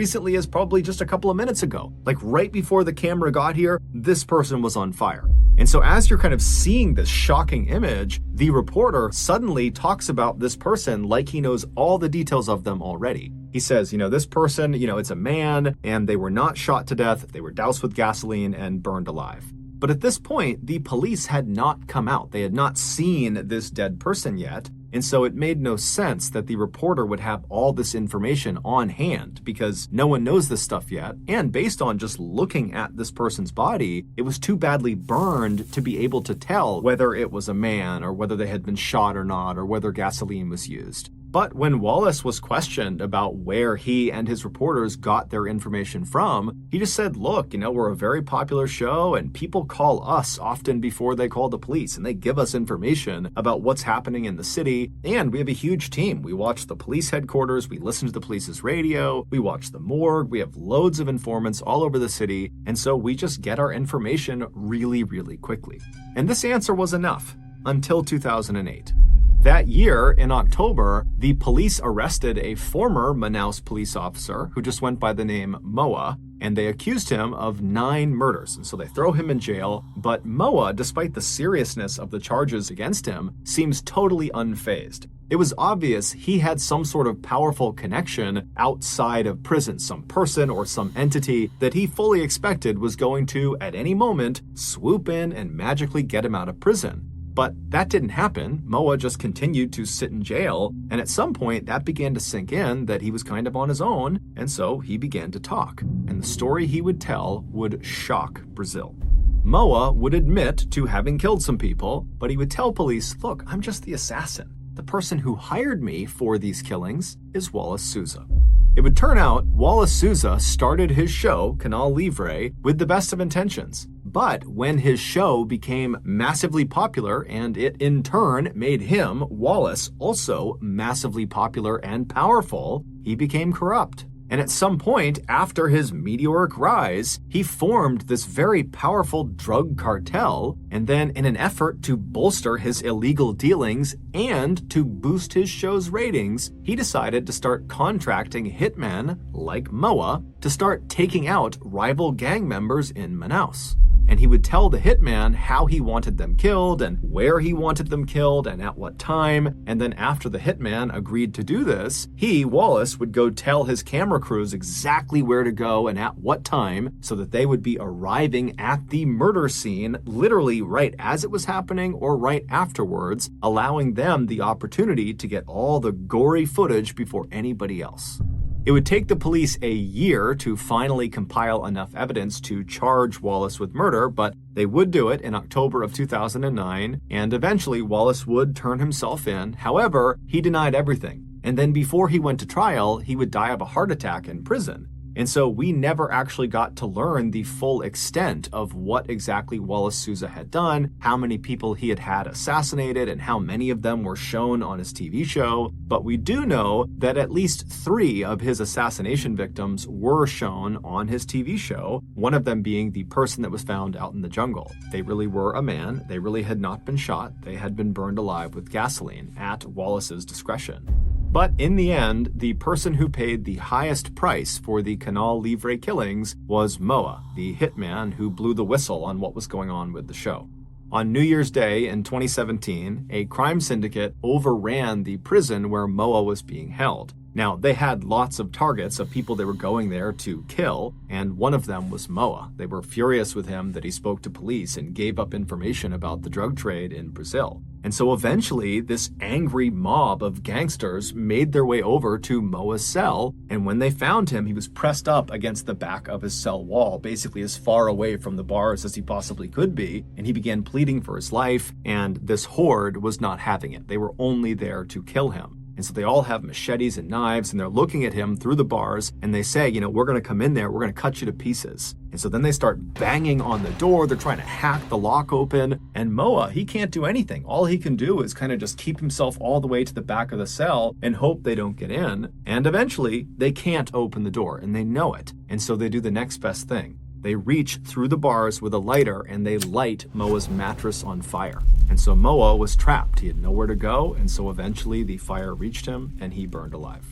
probably just a couple of minutes ago. Like right before the camera got here, this person was on fire. And so as you're kind of seeing this shocking image, the reporter suddenly talks about this person like he knows all the details of them already. He says, this person, it's a man, and they were not shot to death, they were doused with gasoline and burned alive. But at this point, the police had not come out. They had not seen this dead person yet. And so it made no sense that the reporter would have all this information on hand because no one knows this stuff yet. And based on just looking at this person's body, it was too badly burned to be able to tell whether it was a man or whether they had been shot or not or whether gasoline was used. But when Wallace was questioned about where he and his reporters got their information from, he just said, look, we're a very popular show and people call us often before they call the police and they give us information about what's happening in the city. And we have a huge team. We watch the police headquarters, we listen to the police's radio, we watch the morgue, we have loads of informants all over the city. And so we just get our information really, really quickly. And this answer was enough until 2008. That year, in October, the police arrested a former Manaus police officer who just went by the name Moa, and they accused him of 9 murders. And so they throw him in jail. But Moa, despite the seriousness of the charges against him, seems totally unfazed. It was obvious he had some sort of powerful connection outside of prison, some person or some entity that he fully expected was going to, at any moment, swoop in and magically get him out of prison. But that didn't happen. Moa just continued to sit in jail, and at some point that began to sink in that he was kind of on his own, and so he began to talk. And the story he would tell would shock Brazil. Moa would admit to having killed some people, but he would tell police, look, I'm just the assassin. The person who hired me for these killings is Wallace Souza. It would turn out Wallace Souza started his show, Canal Livre, with the best of intentions. But when his show became massively popular and it in turn made him, Wallace, also massively popular and powerful, he became corrupt. And at some point, after his meteoric rise, he formed this very powerful drug cartel, and then in an effort to bolster his illegal dealings and to boost his show's ratings, he decided to start contracting hitmen like Moa to start taking out rival gang members in Manaus. And he would tell the hitman how he wanted them killed and where he wanted them killed and at what time. And then after the hitman agreed to do this, he, Wallace, would go tell his camera crews exactly where to go and at what time so that they would be arriving at the murder scene literally right as it was happening or right afterwards, allowing them the opportunity to get all the gory footage before anybody else. It would take the police a year to finally compile enough evidence to charge Wallace with murder, but they would do it in October of 2009, and eventually Wallace would turn himself in. However, he denied everything. And then before he went to trial, he would die of a heart attack in prison. And so we never actually got to learn the full extent of what exactly Wallace Sousa had done, how many people he had assassinated, and how many of them were shown on his TV show. But we do know that at least 3 of his assassination victims were shown on his TV show, one of them being the person that was found out in the jungle. They really were a man. They really had not been shot. They had been burned alive with gasoline at Wallace's discretion. But in the end, the person who paid the highest price for the Canal Livre killings was Moa, the hitman who blew the whistle on what was going on with the show. On New Year's Day in 2017, a crime syndicate overran the prison where Moa was being held. Now, they had lots of targets of people they were going there to kill, and one of them was Moa. They were furious with him that he spoke to police and gave up information about the drug trade in Brazil. And so eventually, this angry mob of gangsters made their way over to Moa's cell, and when they found him, he was pressed up against the back of his cell wall, basically as far away from the bars as he possibly could be, and he began pleading for his life, and this horde was not having it. They were only there to kill him. And so they all have machetes and knives, and they're looking at him through the bars, and they say, we're going to come in there, we're going to cut you to pieces. And so then they start banging on the door, they're trying to hack the lock open, and Moa, he can't do anything. All he can do is kind of just keep himself all the way to the back of the cell and hope they don't get in. And eventually, they can't open the door, and they know it. And so they do the next best thing. They reach through the bars with a lighter and they light Moa's mattress on fire. And so Moa was trapped. He had nowhere to go, and so eventually the fire reached him and he burned alive.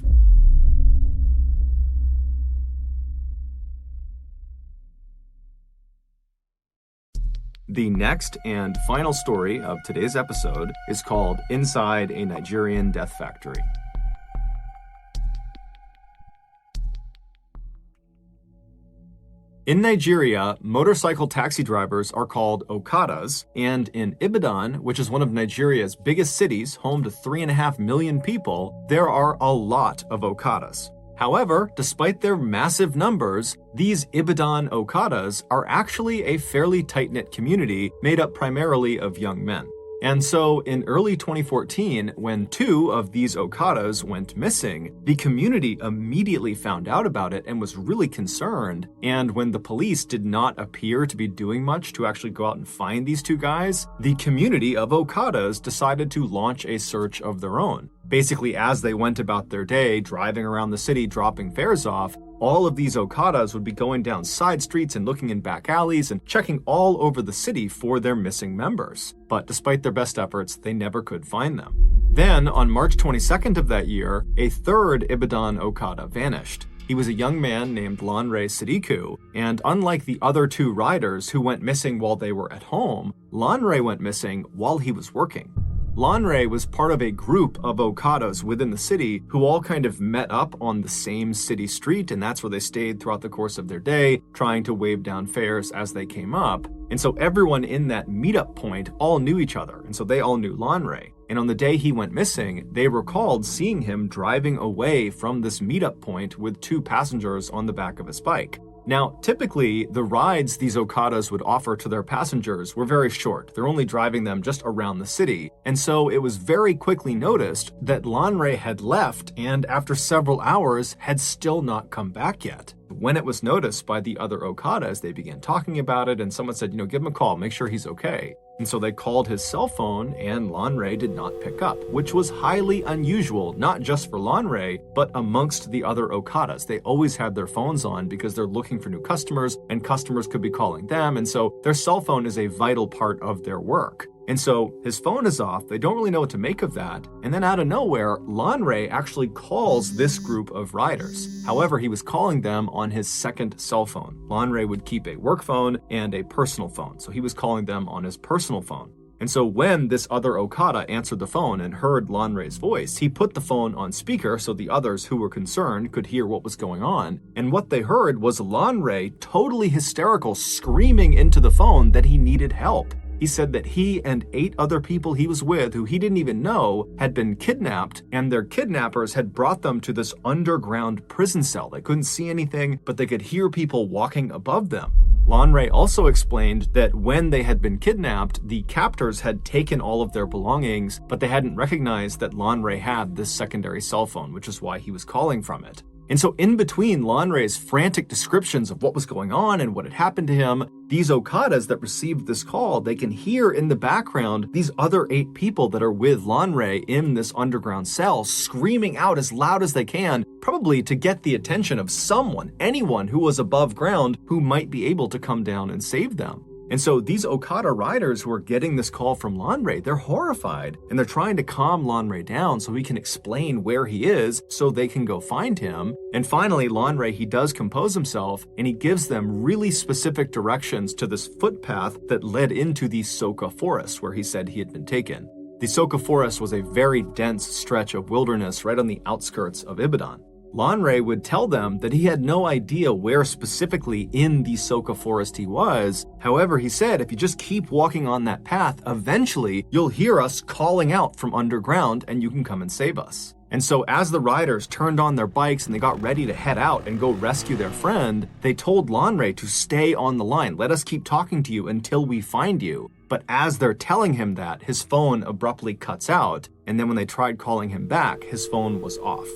The next and final story of today's episode is called Inside a Nigerian Death Factory. In Nigeria, motorcycle taxi drivers are called Okadas, and in Ibadan, which is one of Nigeria's biggest cities, home to 3.5 million people, there are a lot of Okadas. However, despite their massive numbers, these Ibadan Okadas are actually a fairly tight-knit community made up primarily of young men. And so in early 2014, when 2 of these Okadas went missing, the community immediately found out about it and was really concerned. And when the police did not appear to be doing much to actually go out and find these 2 guys, the community of Okadas decided to launch a search of their own. Basically, as they went about their day, driving around the city, dropping fares off, all of these Okadas would be going down side streets and looking in back alleys and checking all over the city for their missing members. But despite their best efforts, they never could find them. Then, on March 22nd of that year, a 3rd Ibadan Okada vanished. He was a young man named Lanre Sidiku, and unlike the other 2 riders who went missing while they were at home, Lanre went missing while he was working. Lanre was part of a group of Okadas within the city who all kind of met up on the same city street, and that's where they stayed throughout the course of their day, trying to wave down fares as they came up. And so everyone in that meetup point all knew each other, and so they all knew Lanre. And on the day he went missing, they recalled seeing him driving away from this meetup point with 2 passengers on the back of his bike. Now, typically, the rides these Okadas would offer to their passengers were very short. They're only driving them just around the city. And so it was very quickly noticed that Lanre had left and after several hours had still not come back yet. When it was noticed by the other Okadas, they began talking about it and someone said, give him a call, make sure he's okay. And so they called his cell phone, and Lanre did not pick up, which was highly unusual, not just for Lanre, but amongst the other Okadas. They always had their phones on because they're looking for new customers, and customers could be calling them, and so their cell phone is a vital part of their work. And so his phone is off, they don't really know what to make of that, and then out of nowhere, Lanre actually calls this group of riders. However, he was calling them on his second cell phone. Lanre would keep a work phone and a personal phone, so he was calling them on his personal phone. And so when this other Okada answered the phone and heard Lanre's voice, he put the phone on speaker so the others who were concerned could hear what was going on. And what they heard was Lanre, totally hysterical, screaming into the phone that he needed help. He said that he and 8 other people he was with, who he didn't even know, had been kidnapped, and their kidnappers had brought them to this underground prison cell. They couldn't see anything, but they could hear people walking above them. Lanre also explained that when they had been kidnapped, the captors had taken all of their belongings, but they hadn't recognized that Lanre had this secondary cell phone, which is why he was calling from it. And so in between Lanre's frantic descriptions of what was going on and what had happened to him, these Okadas that received this call, they can hear in the background these other 8 people that are with Lanre in this underground cell screaming out as loud as they can, probably to get the attention of someone, anyone who was above ground who might be able to come down and save them. And so these Okada riders who are getting this call from Lanre, they're horrified, and they're trying to calm Lanre down so he can explain where he is so they can go find him. And finally, Lanre, he does compose himself, and he gives them really specific directions to this footpath that led into the Soka forest where he said he had been taken. The Soka forest was a very dense stretch of wilderness right on the outskirts of Ibadan. Lanre would tell them that he had no idea where specifically in the Soka forest he was. However, he said, if you just keep walking on that path, eventually you'll hear us calling out from underground and you can come and save us. And so as the riders turned on their bikes and they got ready to head out and go rescue their friend, they told Lanre to stay on the line. Let us keep talking to you until we find you. But as they're telling him that, his phone abruptly cuts out. And then when they tried calling him back, his phone was off.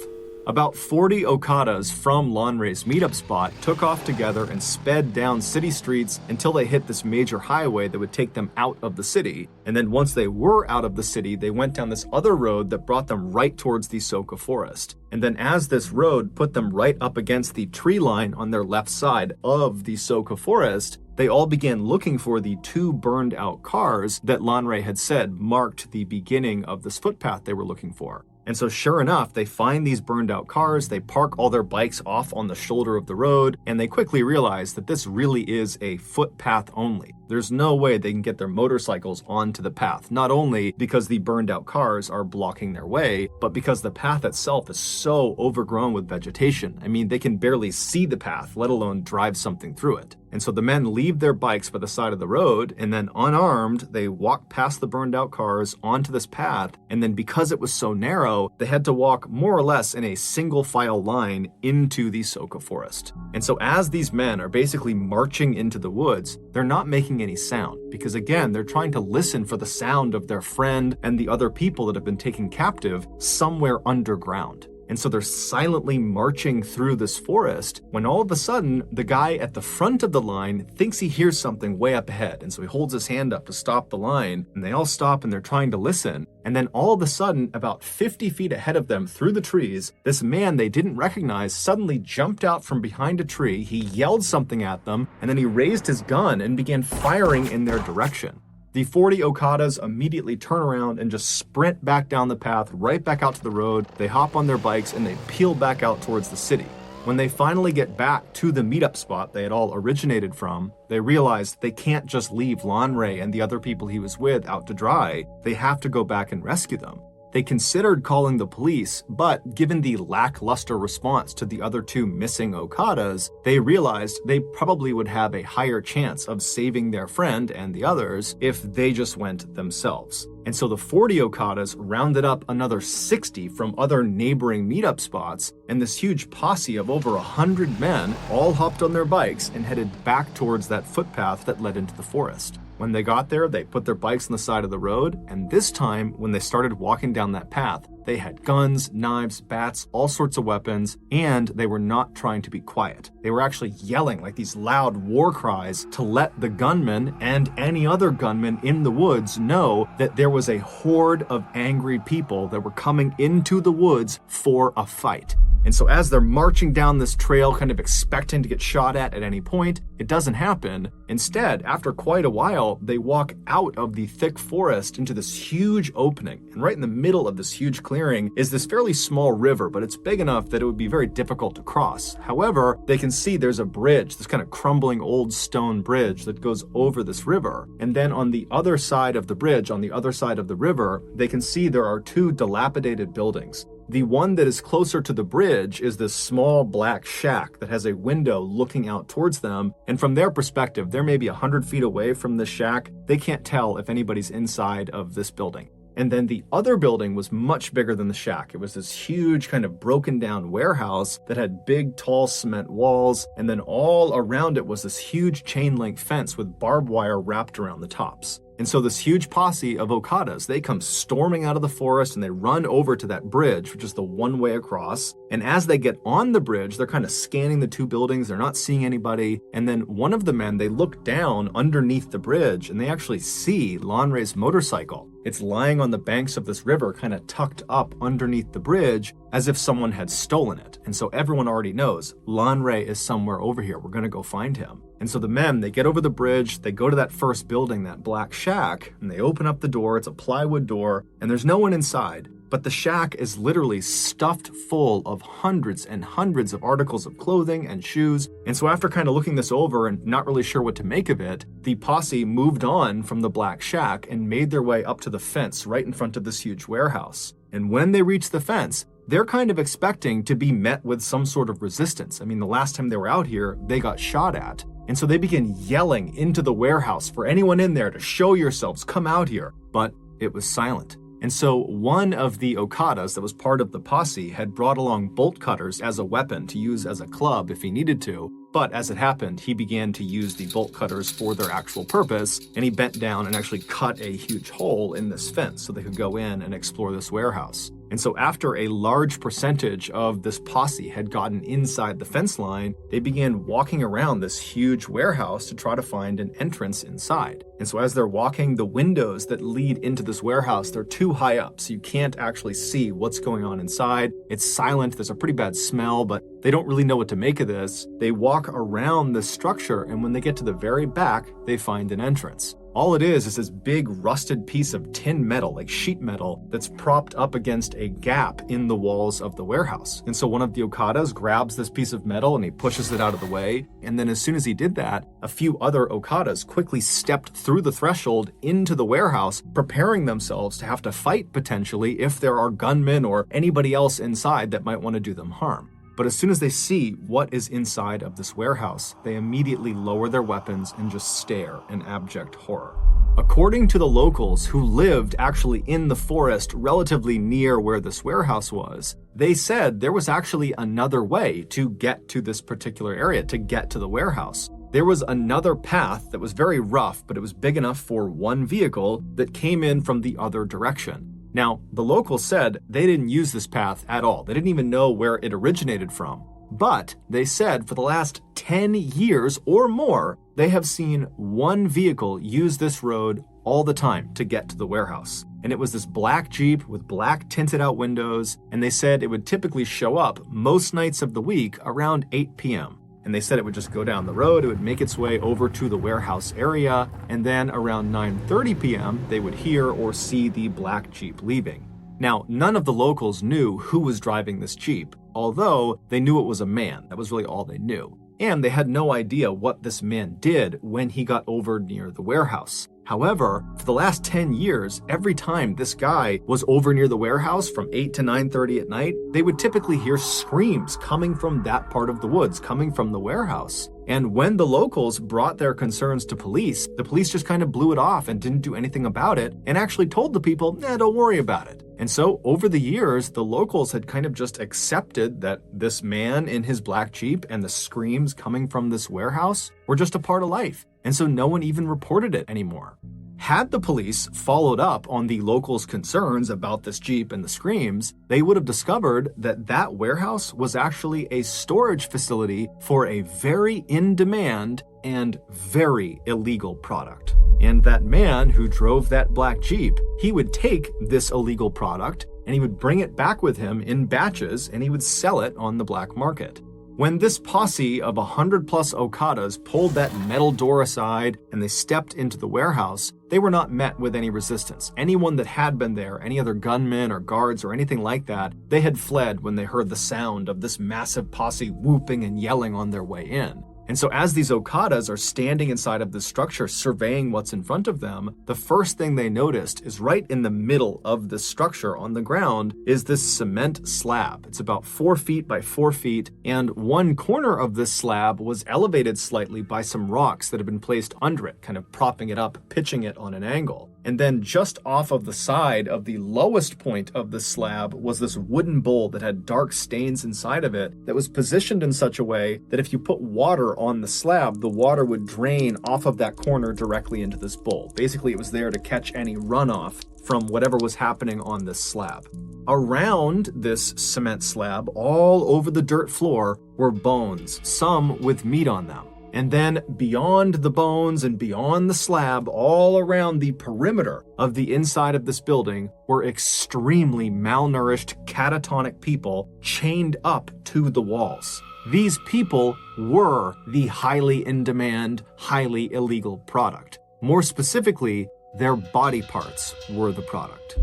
About 40 Okadas from Lanre's meetup spot took off together and sped down city streets until they hit this major highway that would take them out of the city. And then once they were out of the city, they went down this other road that brought them right towards the Soka forest. And then as this road put them right up against the tree line on their left side of the Soka forest, they all began looking for the 2 burned out cars that Lanre had said marked the beginning of this footpath they were looking for. And so sure enough, they find these burned out cars, they park all their bikes off on the shoulder of the road, and they quickly realize that this really is a footpath only. There's no way they can get their motorcycles onto the path, not only because the burned out cars are blocking their way, but because the path itself is so overgrown with vegetation. I mean, they can barely see the path, let alone drive something through it. And so the men leave their bikes by the side of the road, and then unarmed, they walk past the burned out cars onto this path, and then because it was so narrow, they had to walk more or less in a single file line into the Soka forest. And so as these men are basically marching into the woods, they're not making any sound, because again, they're trying to listen for the sound of their friend and the other people that have been taken captive somewhere underground. And so they're silently marching through this forest when all of a sudden, the guy at the front of the line thinks he hears something way up ahead. And so he holds his hand up to stop the line, and they all stop and they're trying to listen. And then all of a sudden, about 50 feet ahead of them through the trees, this man they didn't recognize suddenly jumped out from behind a tree. He yelled something at them, and then he raised his gun and began firing in their direction. The 40 Okadas immediately turn around and just sprint back down the path, right back out to the road. They hop on their bikes and they peel back out towards the city. When they finally get back to the meetup spot they had all originated from, they realize they can't just leave Lanre and the other people he was with out to dry. They have to go back and rescue them. They considered calling the police, but given the lackluster response to the other 2 missing Okadas, they realized they probably would have a higher chance of saving their friend and the others if they just went themselves. And so the 40 Okadas rounded up another 60 from other neighboring meetup spots, and this huge posse of over 100 men all hopped on their bikes and headed back towards that footpath that led into the forest. When they got there, they put their bikes on the side of the road, and this time, when they started walking down that path, they had guns, knives, bats, all sorts of weapons, and they were not trying to be quiet. They were actually yelling like these loud war cries to let the gunmen and any other gunmen in the woods know that there was a horde of angry people that were coming into the woods for a fight. And so as they're marching down this trail, kind of expecting to get shot at any point, it doesn't happen. Instead, after quite a while, they walk out of the thick forest into this huge opening. And right in the middle of this huge clearing is this fairly small river, but it's big enough that it would be very difficult to cross. However, they can see there's a bridge, this kind of crumbling old stone bridge that goes over this river. And then on the other side of the bridge, on the other side of the river, they can see there are two dilapidated buildings. The one that is closer to the bridge is this small black shack that has a window looking out towards them. And from their perspective, they're maybe 100 feet away from this shack. They can't tell if anybody's inside of this building. And then the other building was much bigger than the shack. It was this huge kind of broken down warehouse that had big, tall cement walls. And then all around it was this huge chain link fence with barbed wire wrapped around the tops. And so this huge posse of Okadas, they come storming out of the forest and they run over to that bridge, which is the one way across. And as they get on the bridge, they're kind of scanning the two buildings. They're not seeing anybody. And then one of the men, they look down underneath the bridge and they actually see Lanre's motorcycle. It's lying on the banks of this river, kind of tucked up underneath the bridge as if someone had stolen it. And so everyone already knows Lanre is somewhere over here. We're going to go find him. And so the men, they get over the bridge, they go to that first building, that black shack, and they open up the door. It's a plywood door, and there's no one inside. But the shack is literally stuffed full of hundreds and hundreds of articles of clothing and shoes. And so after kind of looking this over and not really sure what to make of it, the posse moved on from the black shack and made their way up to the fence right in front of this huge warehouse. And when they reach the fence, they're kind of expecting to be met with some sort of resistance. I mean, the last time they were out here, they got shot at. And so they begin yelling into the warehouse for anyone in there to show yourselves, come out here. But it was silent. And so one of the Okadas that was part of the posse had brought along bolt cutters as a weapon to use as a club if he needed to. But as it happened, he began to use the bolt cutters for their actual purpose, and he bent down and actually cut a huge hole in this fence so they could go in and explore this warehouse. And so after a large percentage of this posse had gotten inside the fence line, they began walking around this huge warehouse to try to find an entrance inside. And so as they're walking, the windows that lead into this warehouse, they're too high up, so you can't actually see what's going on inside. It's silent, there's a pretty bad smell, but they don't really know what to make of this. They walk around the structure, and when they get to the very back, they find an entrance. All it is this big rusted piece of tin metal, like sheet metal, that's propped up against a gap in the walls of the warehouse. And so one of the Okadas grabs this piece of metal and he pushes it out of the way. And then as soon as he did that, a few other Okadas quickly stepped through the threshold into the warehouse, preparing themselves to have to fight potentially if there are gunmen or anybody else inside that might want to do them harm. But as soon as they see what is inside of this warehouse, they immediately lower their weapons and just stare in abject horror. According to the locals who lived actually in the forest relatively near where this warehouse was, they said there was actually another way to get to this particular area, to get to the warehouse. There was another path that was very rough, but it was big enough for one vehicle that came in from the other direction. Now, the locals said they didn't use this path at all. They didn't even know where it originated from. But they said for the last 10 years or more, they have seen one vehicle use this road all the time to get to the warehouse. And it was this black Jeep with black tinted out windows, and they said it would typically show up most nights of the week around 8 p.m. And they said it would just go down the road, it would make its way over to the warehouse area, and then around 9:30 p.m., they would hear or see the black Jeep leaving. Now, none of the locals knew who was driving this Jeep, although they knew it was a man. That was really all they knew. And they had no idea what this man did when he got over near the warehouse. However, for the last 10 years, every time this guy was over near the warehouse from 8 to 9:30 at night, they would typically hear screams coming from that part of the woods, coming from the warehouse. And when the locals brought their concerns to police, the police just kind of blew it off and didn't do anything about it and actually told the people, don't worry about it. And so over the years, the locals had kind of just accepted that this man in his black Jeep and the screams coming from this warehouse were just a part of life. and so no one even reported it anymore. Had the police followed up on the locals' concerns about this Jeep and the screams, they would have discovered that that warehouse was actually a storage facility for a very in-demand and very illegal product. And that man who drove that black Jeep, he would take this illegal product and he would bring it back with him in batches and he would sell it on the black market. When this posse of 100+ Okadas pulled that metal door aside and they stepped into the warehouse, they were not met with any resistance. Anyone that had been there, any other gunmen or guards or anything like that, they had fled when they heard the sound of this massive posse whooping and yelling on their way in. And so as these Okadas are standing inside of this structure surveying what's in front of them, the first thing they noticed is right in the middle of this structure on the ground is this cement slab. It's about 4 feet by 4 feet, and one corner of this slab was elevated slightly by some rocks that had been placed under it, kind of propping it up, pitching it on an angle. And then just off of the side of the lowest point of the slab was this wooden bowl that had dark stains inside of it that was positioned in such a way that if you put water on the slab, the water would drain off of that corner directly into this bowl. Basically, it was there to catch any runoff from whatever was happening on this slab. Around this cement slab, all over the dirt floor, were bones, some with meat on them. And then beyond the bones and beyond the slab, all around the perimeter of the inside of this building were extremely malnourished, catatonic people chained up to the walls. These people were the highly in-demand, highly illegal product. More specifically, their body parts were the product.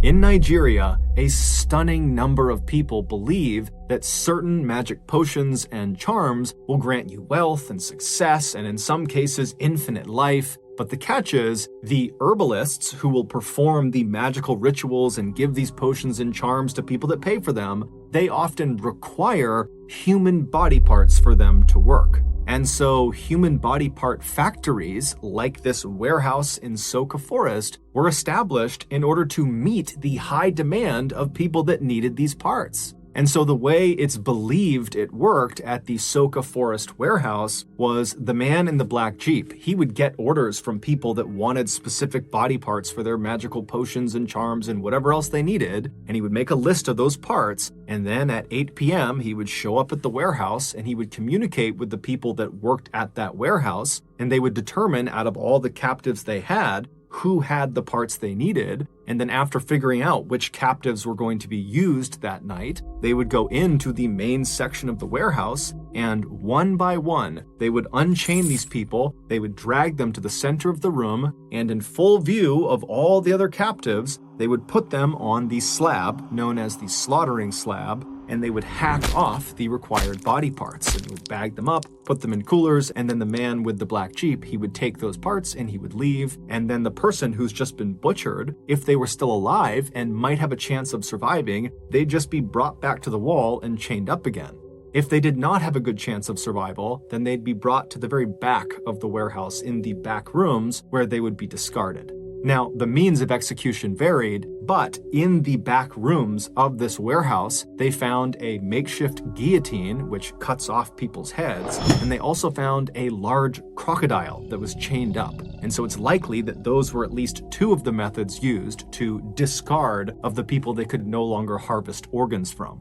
In Nigeria, a stunning number of people believe that certain magic potions and charms will grant you wealth and success, and in some cases, infinite life. But the catch is, the herbalists who will perform the magical rituals and give these potions and charms to people that pay for them, they often require human body parts for them to work. And so human body part factories, like this warehouse in Soka Forest, were established in order to meet the high demand of people that needed these parts. And so the way it's believed it worked at the Soka Forest warehouse was the man in the black Jeep. He would get orders from people that wanted specific body parts for their magical potions and charms and whatever else they needed, and he would make a list of those parts, and then at 8 p.m. he would show up at the warehouse and he would communicate with the people that worked at that warehouse, and they would determine out of all the captives they had who had the parts they needed, and then after figuring out which captives were going to be used that night, they would go into the main section of the warehouse, and one by one, they would unchain these people, they would drag them to the center of the room, and in full view of all the other captives, they would put them on the slab, known as the slaughtering slab, and they would hack off the required body parts and would bag them up, put them in coolers, and then the man with the black Jeep, he would take those parts and he would leave, and then the person who's just been butchered, if they were still alive and might have a chance of surviving, they'd just be brought back to the wall and chained up again. If they did not have a good chance of survival, then they'd be brought to the very back of the warehouse in the back rooms where they would be discarded. Now, the means of execution varied, but in the back rooms of this warehouse, they found a makeshift guillotine, which cuts off people's heads, and they also found a large crocodile that was chained up. And so it's likely that those were at least two of the methods used to discard of the people they could no longer harvest organs from.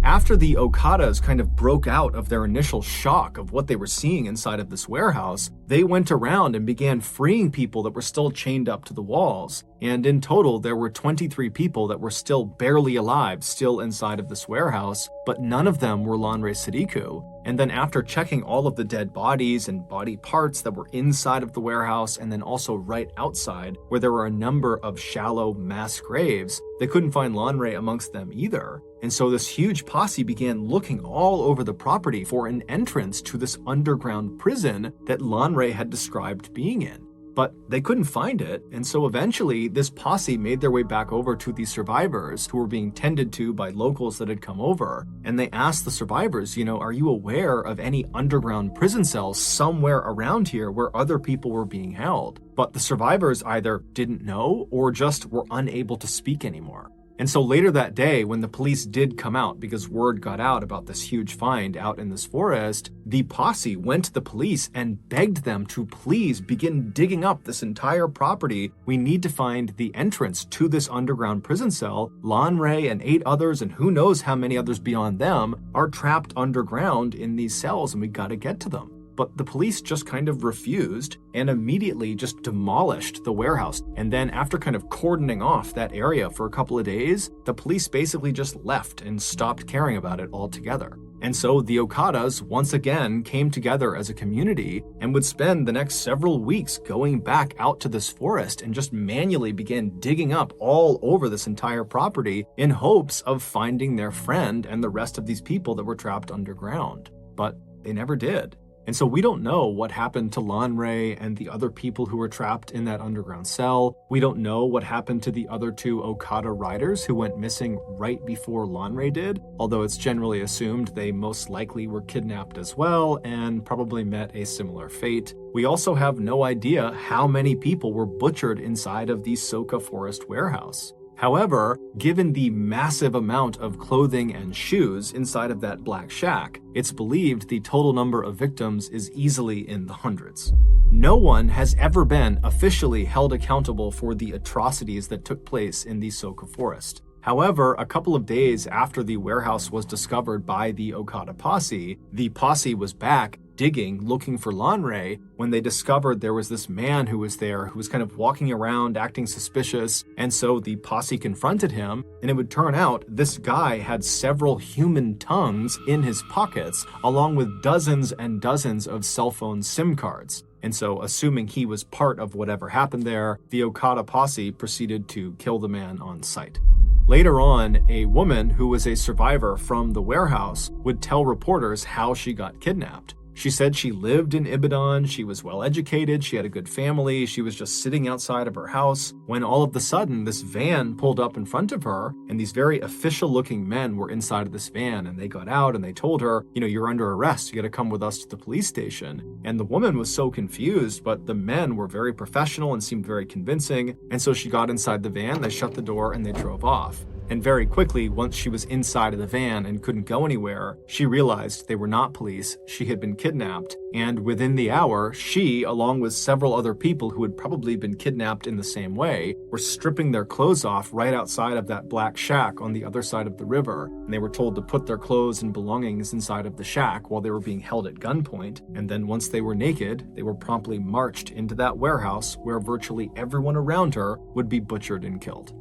After the Okadas kind of broke out of their initial shock of what they were seeing inside of this warehouse, they went around and began freeing people that were still chained up to the walls. And in total, there were 23 people that were still barely alive, still inside of this warehouse, but none of them were Lanre Sadiku. And then after checking all of the dead bodies and body parts that were inside of the warehouse and then also right outside, where there were a number of shallow mass graves, they couldn't find Lanre amongst them either. And so this huge posse began looking all over the property for an entrance to this underground prison that Lanre had described being in. But they couldn't find it, and so eventually this posse made their way back over to the survivors who were being tended to by locals that had come over, and they asked the survivors, are you aware of any underground prison cells somewhere around here where other people were being held? But the survivors either didn't know or just were unable to speak anymore. And so later that day, when the police did come out, because word got out about this huge find out in this forest, the posse went to the police and begged them to please begin digging up this entire property. We need to find the entrance to this underground prison cell. Lon Ray and 8 others, and who knows how many others beyond them, are trapped underground in these cells, and we gotta get to them. But the police just kind of refused and immediately just demolished the warehouse. And then after kind of cordoning off that area for a couple of days, the police basically just left and stopped caring about it altogether. And so the Okadas once again came together as a community and would spend the next several weeks going back out to this forest and just manually begin digging up all over this entire property in hopes of finding their friend and the rest of these people that were trapped underground. But they never did. And so we don't know what happened to Lon Ray and the other people who were trapped in that underground cell. We don't know what happened to the other 2 Okada riders who went missing right before Lon Ray did, although it's generally assumed they most likely were kidnapped as well and probably met a similar fate. We also have no idea how many people were butchered inside of the Soka Forest warehouse. However, given the massive amount of clothing and shoes inside of that black shack, it's believed the total number of victims is easily in the hundreds. No one has ever been officially held accountable for the atrocities that took place in the Soka Forest. However, a couple of days after the warehouse was discovered by the Okada posse, the posse was back digging, looking for Lon Ray, when they discovered there was this man who was there who was kind of walking around acting suspicious. And so the posse confronted him, and it would turn out this guy had several human tongues in his pockets, along with dozens and dozens of cell phone SIM cards. And so, assuming he was part of whatever happened there, the Okada posse proceeded to kill the man on sight. Later on, a woman who was a survivor from the warehouse would tell reporters how she got kidnapped. She said she lived in Ibadan, she was well educated, she had a good family, she was just sitting outside of her house when all of a sudden this van pulled up in front of her, and these very official looking men were inside of this van, and they got out and they told her, you're under arrest, you gotta come with us to the police station. And the woman was so confused, but the men were very professional and seemed very convincing, and so she got inside the van, they shut the door, and they drove off. And very quickly, once she was inside of the van and couldn't go anywhere, she realized they were not police, she had been kidnapped, and within the hour, she, along with several other people who had probably been kidnapped in the same way, were stripping their clothes off right outside of that black shack on the other side of the river, and they were told to put their clothes and belongings inside of the shack while they were being held at gunpoint, and then once they were naked, they were promptly marched into that warehouse where virtually everyone around her would be butchered and killed.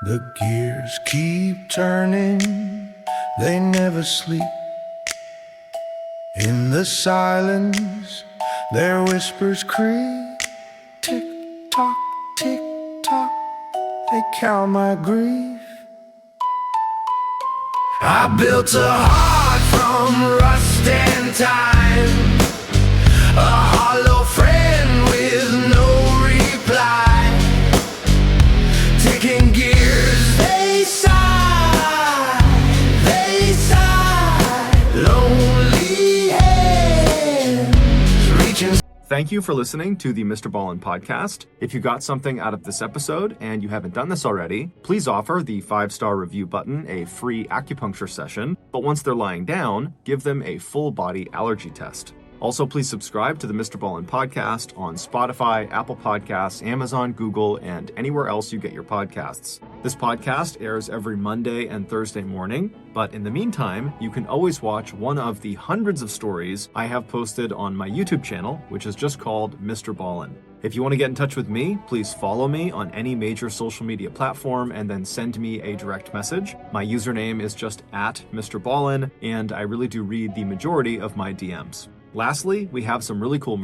The gears keep turning, they never sleep. In the silence, their whispers creep. Tick-tock, tick-tock, they count my grief. I built a heart from rust and time, a hollow friend with no reply. Ticking gears, they sigh, lonely hands reaching. Thank you for listening to the MrBallen's podcast. If you got something out of this episode and you haven't done this already, please offer the 5-star review button a free acupuncture session, but once they're lying down, give them a full body allergy test. Also, please subscribe to the MrBallen's podcast on Spotify, Apple Podcasts, Amazon, Google, and anywhere else you get your podcasts. This podcast airs every Monday and Thursday morning, but in the meantime, you can always watch one of the hundreds of stories I have posted on my YouTube channel, which is just called MrBallen. If you want to get in touch with me, please follow me on any major social media platform and then send me a direct message. My username is just @MrBallen, and I really do read the majority of my DMs. Lastly, we have some really cool merch